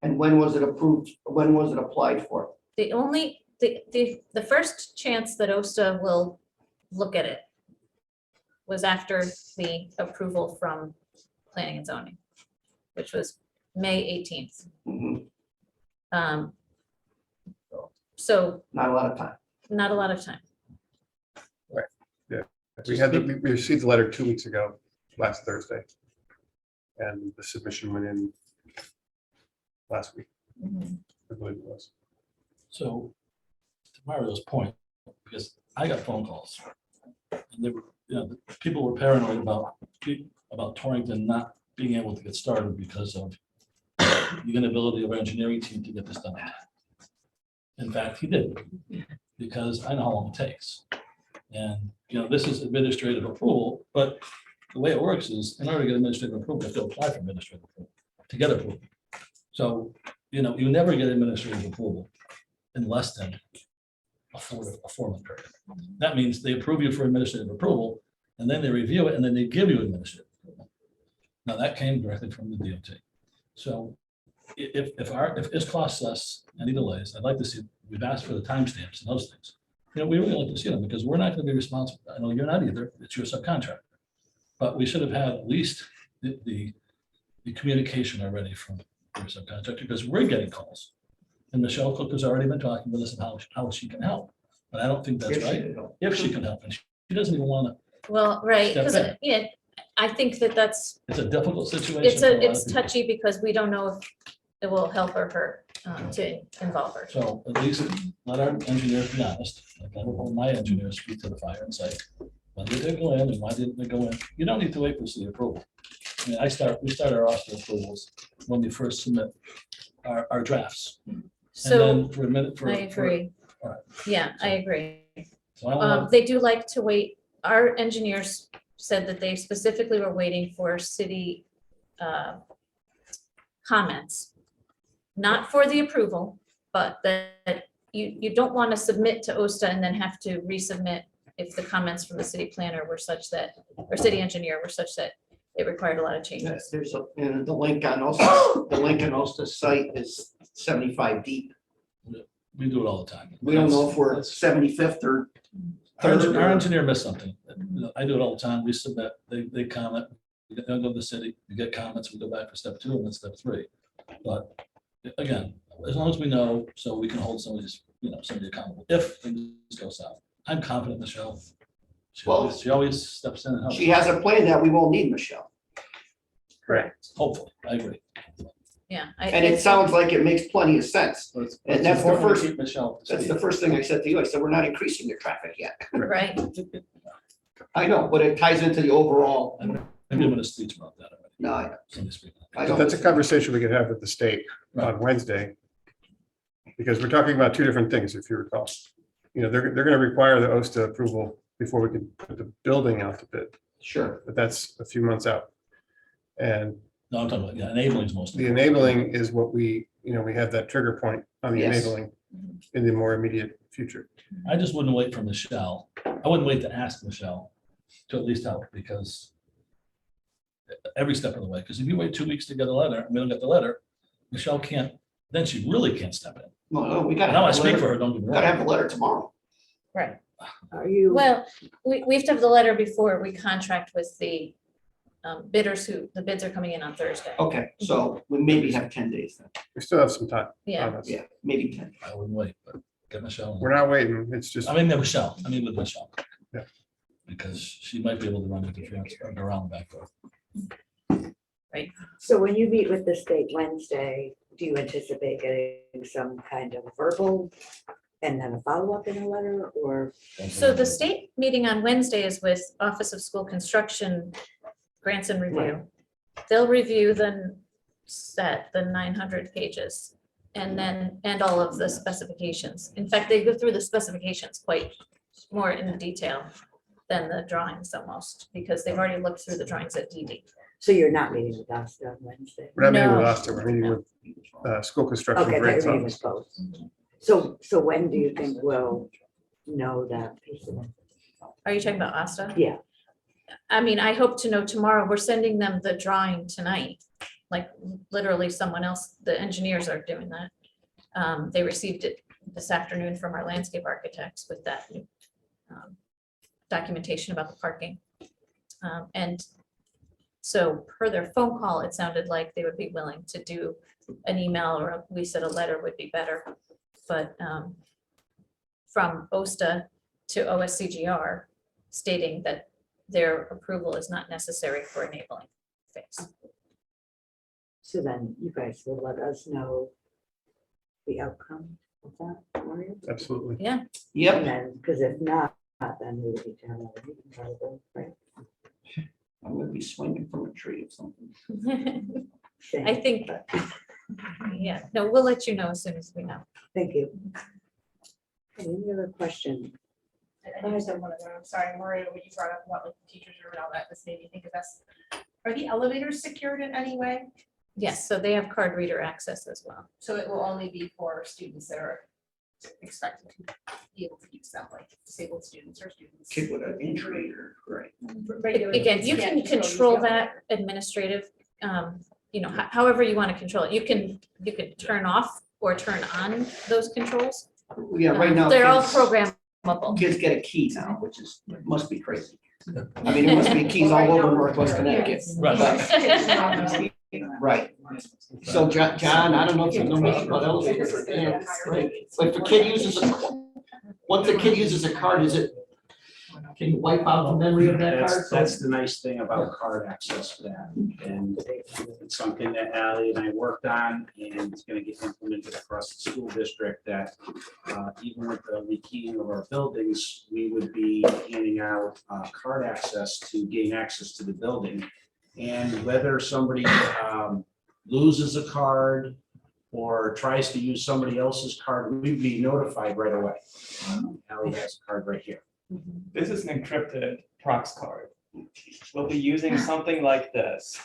And when was it approved? When was it applied for? The first chance that OSTA will look at it was after the approval from planning and zoning, which was May 18th. Mhm, So Not a lot of time. not a lot of time. we received the letter 2 weeks ago, last Thursday. And the submission went in last week, I believe it was. So to Mario's point, because I got phone calls. And they were, people were paranoid about Torrington not being able to get started because of the inability of our engineering team to get this done. In fact, he did, because I know how long it takes. And, this is administrative approval, but the way it works is in order to get administrative approval, you have to apply for administrative approval to get approval. So, you never get administrative approval in less than a 4-month period. That means they approve you for administrative approval, and then they review it, and then they give you administrative approval. Now, that came directly from the DOT. So if this costs us any delays, I'd like to see, we've asked for the timestamps and those things. We really like to see them, because we're not going to be responsible. I know you're not either, it's your subcontractor. But we should have had at least the communication already from your subcontractor, because we're getting calls. And Michelle Cook has already been talking with us about how she can help. But I don't think that's If she right. can help. If she can help, and she doesn't even want to. Well, right, Step because, in. I think that's, It's a difficult situation. it's for a lot of it's people. touchy because we don't know if it will help or hurt to involve her. So at least let our engineers be honest. Like I would hold my engineers speak to the fire and say, when did they go in and why didn't they go in? You don't need to wait for city approval. I mean, we start our OSTA approvals when we first submit our drafts. And So then for a minute. I agree. all right. Yeah, I agree. So I don't want They do like to wait. Our engineers said that they specifically were waiting for city comments. Not for the approval, but that you don't want to submit to OSTA and then have to resubmit if the comments from the city planner were such that, or city engineer were such that it required a lot of changes. There's and the link on OSTA's site is 75 deep. we do it all the time. We don't know if we're 75th or third. Our engineer missed something. I do it all the time. We submit, they comment, we go to the city, we get comments, we go back for step 2 and then step 3. But again, as long as we know, so we can hold somebody accountable if things go south. I'm confident Michelle. She always steps in and helps. She has a plan that we won't need Michelle. Correct. Hopefully, I agree. Yeah. And it sounds like it makes plenty of sense. But it's And that's the important to first, keep Michelle up to that's speed. the first thing I said to you. I said, we're not increasing the traffic yet. Right. I know, but it ties into the overall. I'm giving a speech about that already. No, I know. Somebody speak. I So don't- that's a conversation we could have with the state on Wednesday. Because we're talking about 2 different things, if you recall. They're going to require the OSTA approval before we can put the building out to bid, Sure. but that's a few months out. And No, I'm talking about, enabling is most. the important. enabling is what we have that trigger point on the Yes. enabling in the more immediate future. I just wouldn't wait for Michelle. I wouldn't wait to ask Michelle to at least help, because every step of the way, because if you wait 2 weeks to get a letter, and we don't get the letter, Michelle can't, then she really can't step in. No, we gotta. Now I have a speak letter. for her, don't get me Gotta wrong. have a letter tomorrow. Right. Are you? Well, we have to have the letter before we contract with the bidders the bids are coming in on Thursday. Okay, so we maybe have 10 days then. We still have some time. Yeah. on this. Yeah, maybe 10. I wouldn't wait, but get Michelle. in. We're not waiting. It's just, I mean, Michelle, with Michelle. Yeah. Because she might be able to run interference around the back door. So when you meet with the state Wednesday, do you anticipate getting some kind of verbal and then a follow-up in a letter or? So the state meeting on Wednesday is with Office of School Construction Grants and Review. They'll review the 900 pages and all of the specifications. In fact, they go through the specifications quite more in detail than the drawings almost, because they've already looked through the drawings at DD. So you're not meeting with us on Wednesday? We're not meeting with No. us, we're meeting with school construction Okay, grants they're meeting office. with both. So when do you think we'll know that piece of it? Are you talking about Asta? Yeah. I mean, I hope to know tomorrow. We're sending them the drawing tonight. Like literally someone else, the engineers are doing that. They received it this afternoon from our landscape architects with that documentation about the parking. And so per their phone call, it sounded like they would be willing to do an email, or we said a letter would be better. But from OSTA to OSCGR stating that their approval is not necessary for enabling phase. So then you guys will let us know the outcome of that, will you? Absolutely. Yeah. Yep. And then, because if not, then we would need to have a meeting probably, right? I'm gonna be swinging from a tree or something. I think, yeah, no, we'll let you know as soon as we know. Thank you. Any other question? I just have one other, I'm sorry, Maria, what you brought up about like the teachers and all that, this made me think of this. Are the elevators secured in any way? Yes, so they have card reader access as well. So it will only be for students that are expected to be able to use them, like disabled students or students. Kid with an injury or, right. Regular Again, you students can can't just go use control the that elevator. administrative, you know, however you want to control it. You can turn off or turn on those controls. Yeah, right now. They're all kids- programmable. Kids get a key now, which is, must be crazy. I mean, there must be keys all over Northwest Connecticut. Right. Right. So John, I don't know if you know much about elevators. Yeah, right. So if a kid uses once a kid uses a card, can you wipe out the memory of that card? That's the nice thing about card access for that. And it's something that Ally and I worked on, and it's gonna get implemented across the school district, that even with the rekeying of our buildings, we would be handing out card access to gain access to the building. And whether somebody loses a card or tries to use somebody else's card, we'd be notified right away. Ally has a card right here. This is an encrypted prox card. We'll be using something like this,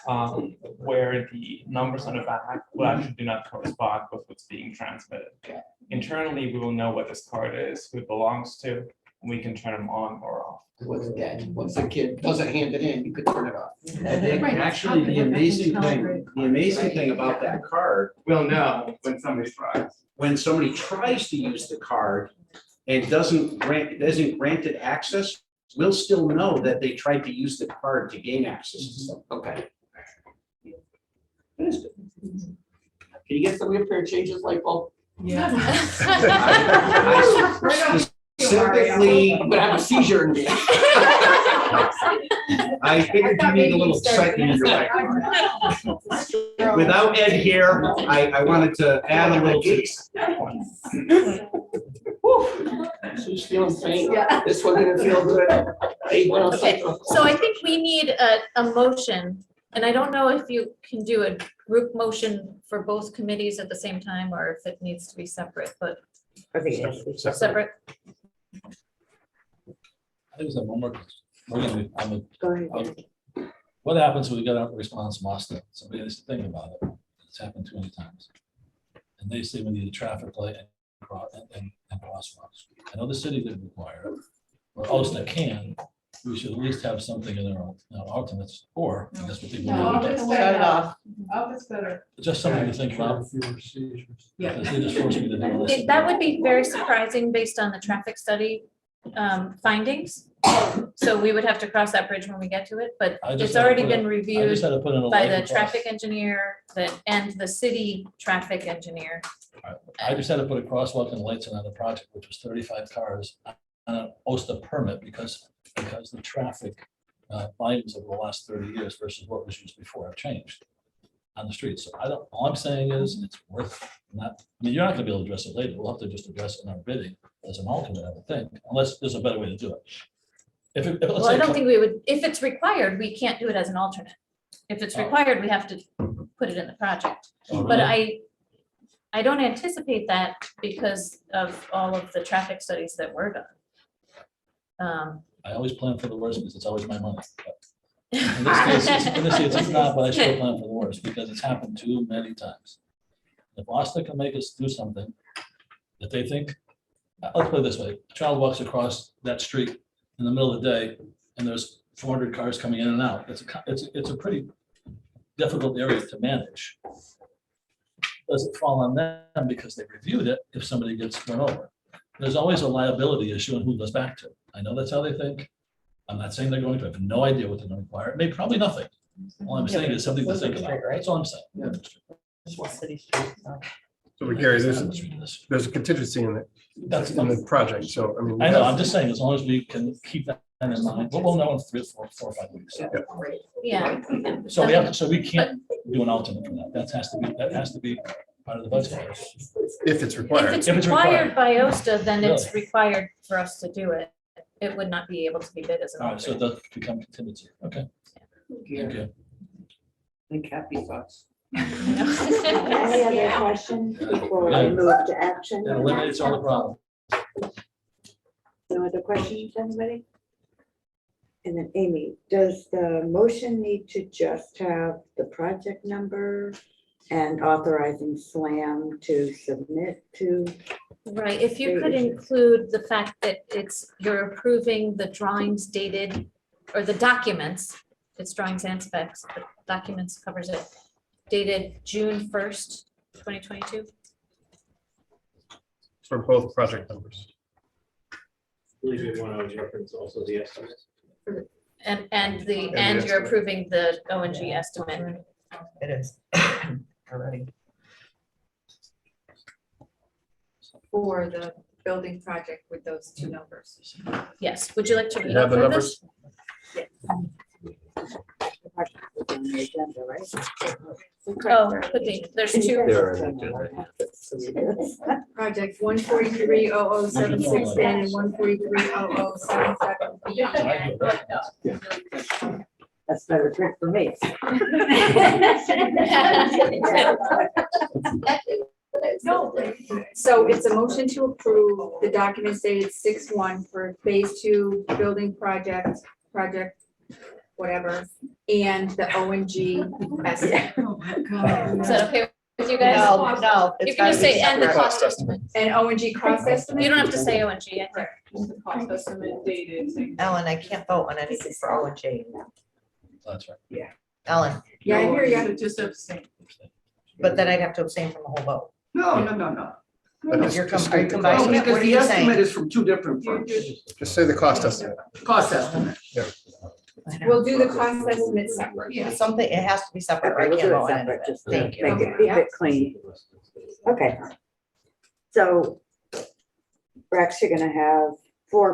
where the numbers on the back will actually do not correspond with what's being transmitted. Internally, we will know what this card is, who it belongs to, and we can turn them on or off. Once the kid doesn't hand it in, you could turn it off. Actually, the amazing thing about that card, We'll know when somebody tries. when somebody tries to use the card and isn't granted access, we'll still know that they tried to use the card to gain access to something. Okay. That is good. Can you get somebody up here and change his light bulb? I Specifically, I'm gonna have a seizure in me. I figured you need a little excitement in your life. Without Ed here, I wanted to add a little to this. She's feeling faint. This one didn't feel good. Hey, what else? Okay, so I think we need a motion, and I don't know if you can do a group motion for both committees at the same time, or if it needs to be separate, but I think it has to be separate. I think it's a homework. Go ahead. What happens when we get a response from Austin? Somebody has to think about it. It's happened too many times. And they say we need a traffic light and crosswalks. I know the city didn't require it, or Austin can. We should at least have something in our alternates, or I guess what they No, want. it's Shut better. it off. Oh, it's better. Just something to think about. Yeah. Because they just forced me to do this. That would be very surprising based on the traffic study findings. So we would have to cross that bridge when we get to it, but I just it's had to already put been I reviewed just had to put in a by light the across. traffic engineer and the city traffic engineer. I just had to put a crosswalk and lights on the project, which was 35 cars on an OSTA permit because the traffic volumes over the last 30 years versus what was used before have changed. on the street. So all I'm saying is it's worth not, I mean, you're not gonna be able to address it later. We'll have to just address it in our bidding as an alternate, I would think, unless there's a better way to do it. Let's Well, I say- don't think we would, if it's required, we can't do it as an alternate. If it's required, we have to put it in the project. Oh, But really? I don't anticipate that because of all of the traffic studies that were done. I always plan for the worst because it's always my money. But In this case, it's not, but I still plan for the worst because it's happened too many times. If Austin can make us do something that they think, let's put it this way, a child walks across that street in the middle of the day and there's 400 cars coming in and out. It's a pretty difficult area to manage. Does it fall on them because they reviewed it if somebody gets run over? There's always a liability issue and who goes back to. I know that's how they think. I'm not saying they're going to. I have no idea what they're going to require. Maybe probably nothing. All I'm saying is something to think about. That's all I'm saying. It's one city street, so. So Gary, there's a contingency in the project, so I mean. I know, I'm just saying, as long as we can keep that in mind, but we'll know in 3 or 4 or 5 weeks. Yeah. So we can't do an alternate for that. That has to be part of the budget. If it's If required. it's required by OSTA, then it's required for us to do it. It would not be able to be bid as an All right, so it alternate. does become contingency. Okay. Thank you. And happy thoughts. Any other questions before we move to action? It eliminates all the problems. No other questions, anybody? And then Amy, does the motion need to just have the project number and authorizing SLAM to submit to? Right, if you could include the fact that you're approving the drawings dated, or the documents, it's drawings and specs, but documents covers it, dated June 1st, 2022. For both project numbers. I believe you want to reference also the estimate. And you're approving the O&G estimate. It is already. For the building project with those two numbers. Yes, would you like to read You have out the for this? Oh, could be, there's two. Project 143-0076 and 143-0077. That's better trick for me. So it's a motion to approve the documents dated 6/1 for phase 2 building project, whatever, and the O&G estimate. Is that okay with you guys? No. You can just say, and the cost estimate. And O&G cost estimate? You don't have to say O&G, I think. The cost estimate dated. Ellen, I can't vote on anything for O and J. That's right. Ellen, Yeah, I hear you. Just abstain. but then I'd have to abstain from the whole vote. No. Are you No, combining, because what are the you estimate saying? is from 2 different firms. Just say the cost estimate. Cost estimate. We'll do the cost estimate separate. Something, it has to be separate, or I Okay, we'll can't do it vote on separate, it. just to Thank make you. it, keep it clean. Okay. So we're actually gonna have 3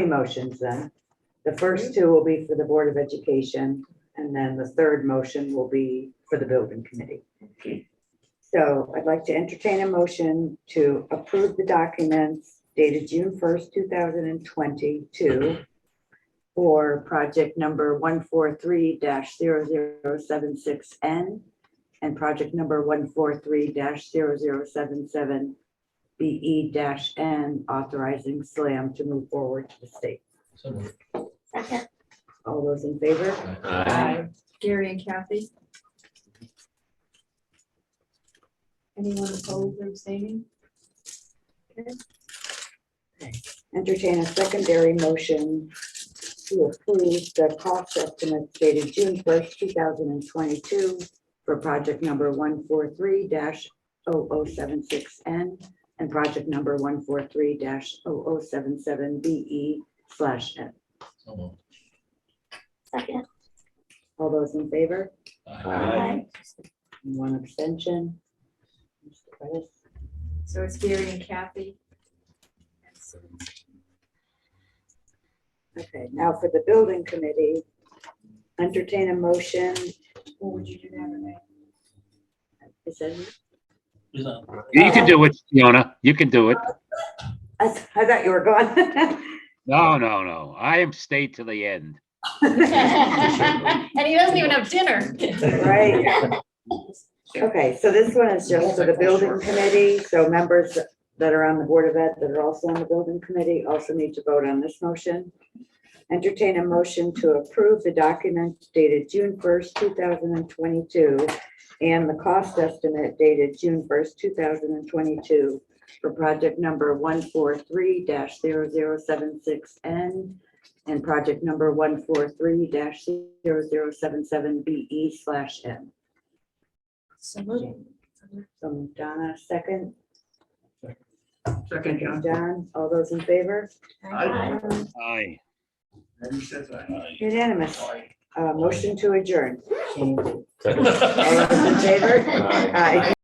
motions then. The first 2 will be for the Board of Education, and then the 3rd motion will be for the Building Committee. So I'd like to entertain a motion to approve the documents dated June 1st, 2022 for project number 143-0076N and project number 143-0077BE-N, authorizing SLAM to move forward to the state. So moved. All those in favor? Aye. Gary and Kathy? Anyone opposed or abstaining? Entertain a secondary motion to approve the cost estimates dated June 1st, 2022 for project number 143-0076N and project number 143-0077BE/N. So moved. Second. All those in favor? Aye. And 1 abstention. Mr. Pettis? So it's Gary and Kathy. Okay, now for the Building Committee, entertain a motion Or would you do that, Renee? Is that you? He's on. You can do it, Fiona. You can do it. I thought you were gone. No, no, no. I am stayed to the end. And he doesn't even have dinner. Right. Okay, so this one is just for the building committee, so members that are on the Board of Ed that are also on the building committee also need to vote on this motion. Entertain a motion to approve the document dated June 1st, 2022, and the cost estimate dated June 1st, 2022 for project number 143-0076N and project number 143-0077BE/N. So moved. From Donna, second. Second, John. John, all those in favor? Aye. Aye. Unanimous. Motion to adjourn. Second. All those in favor? Aye. Aye.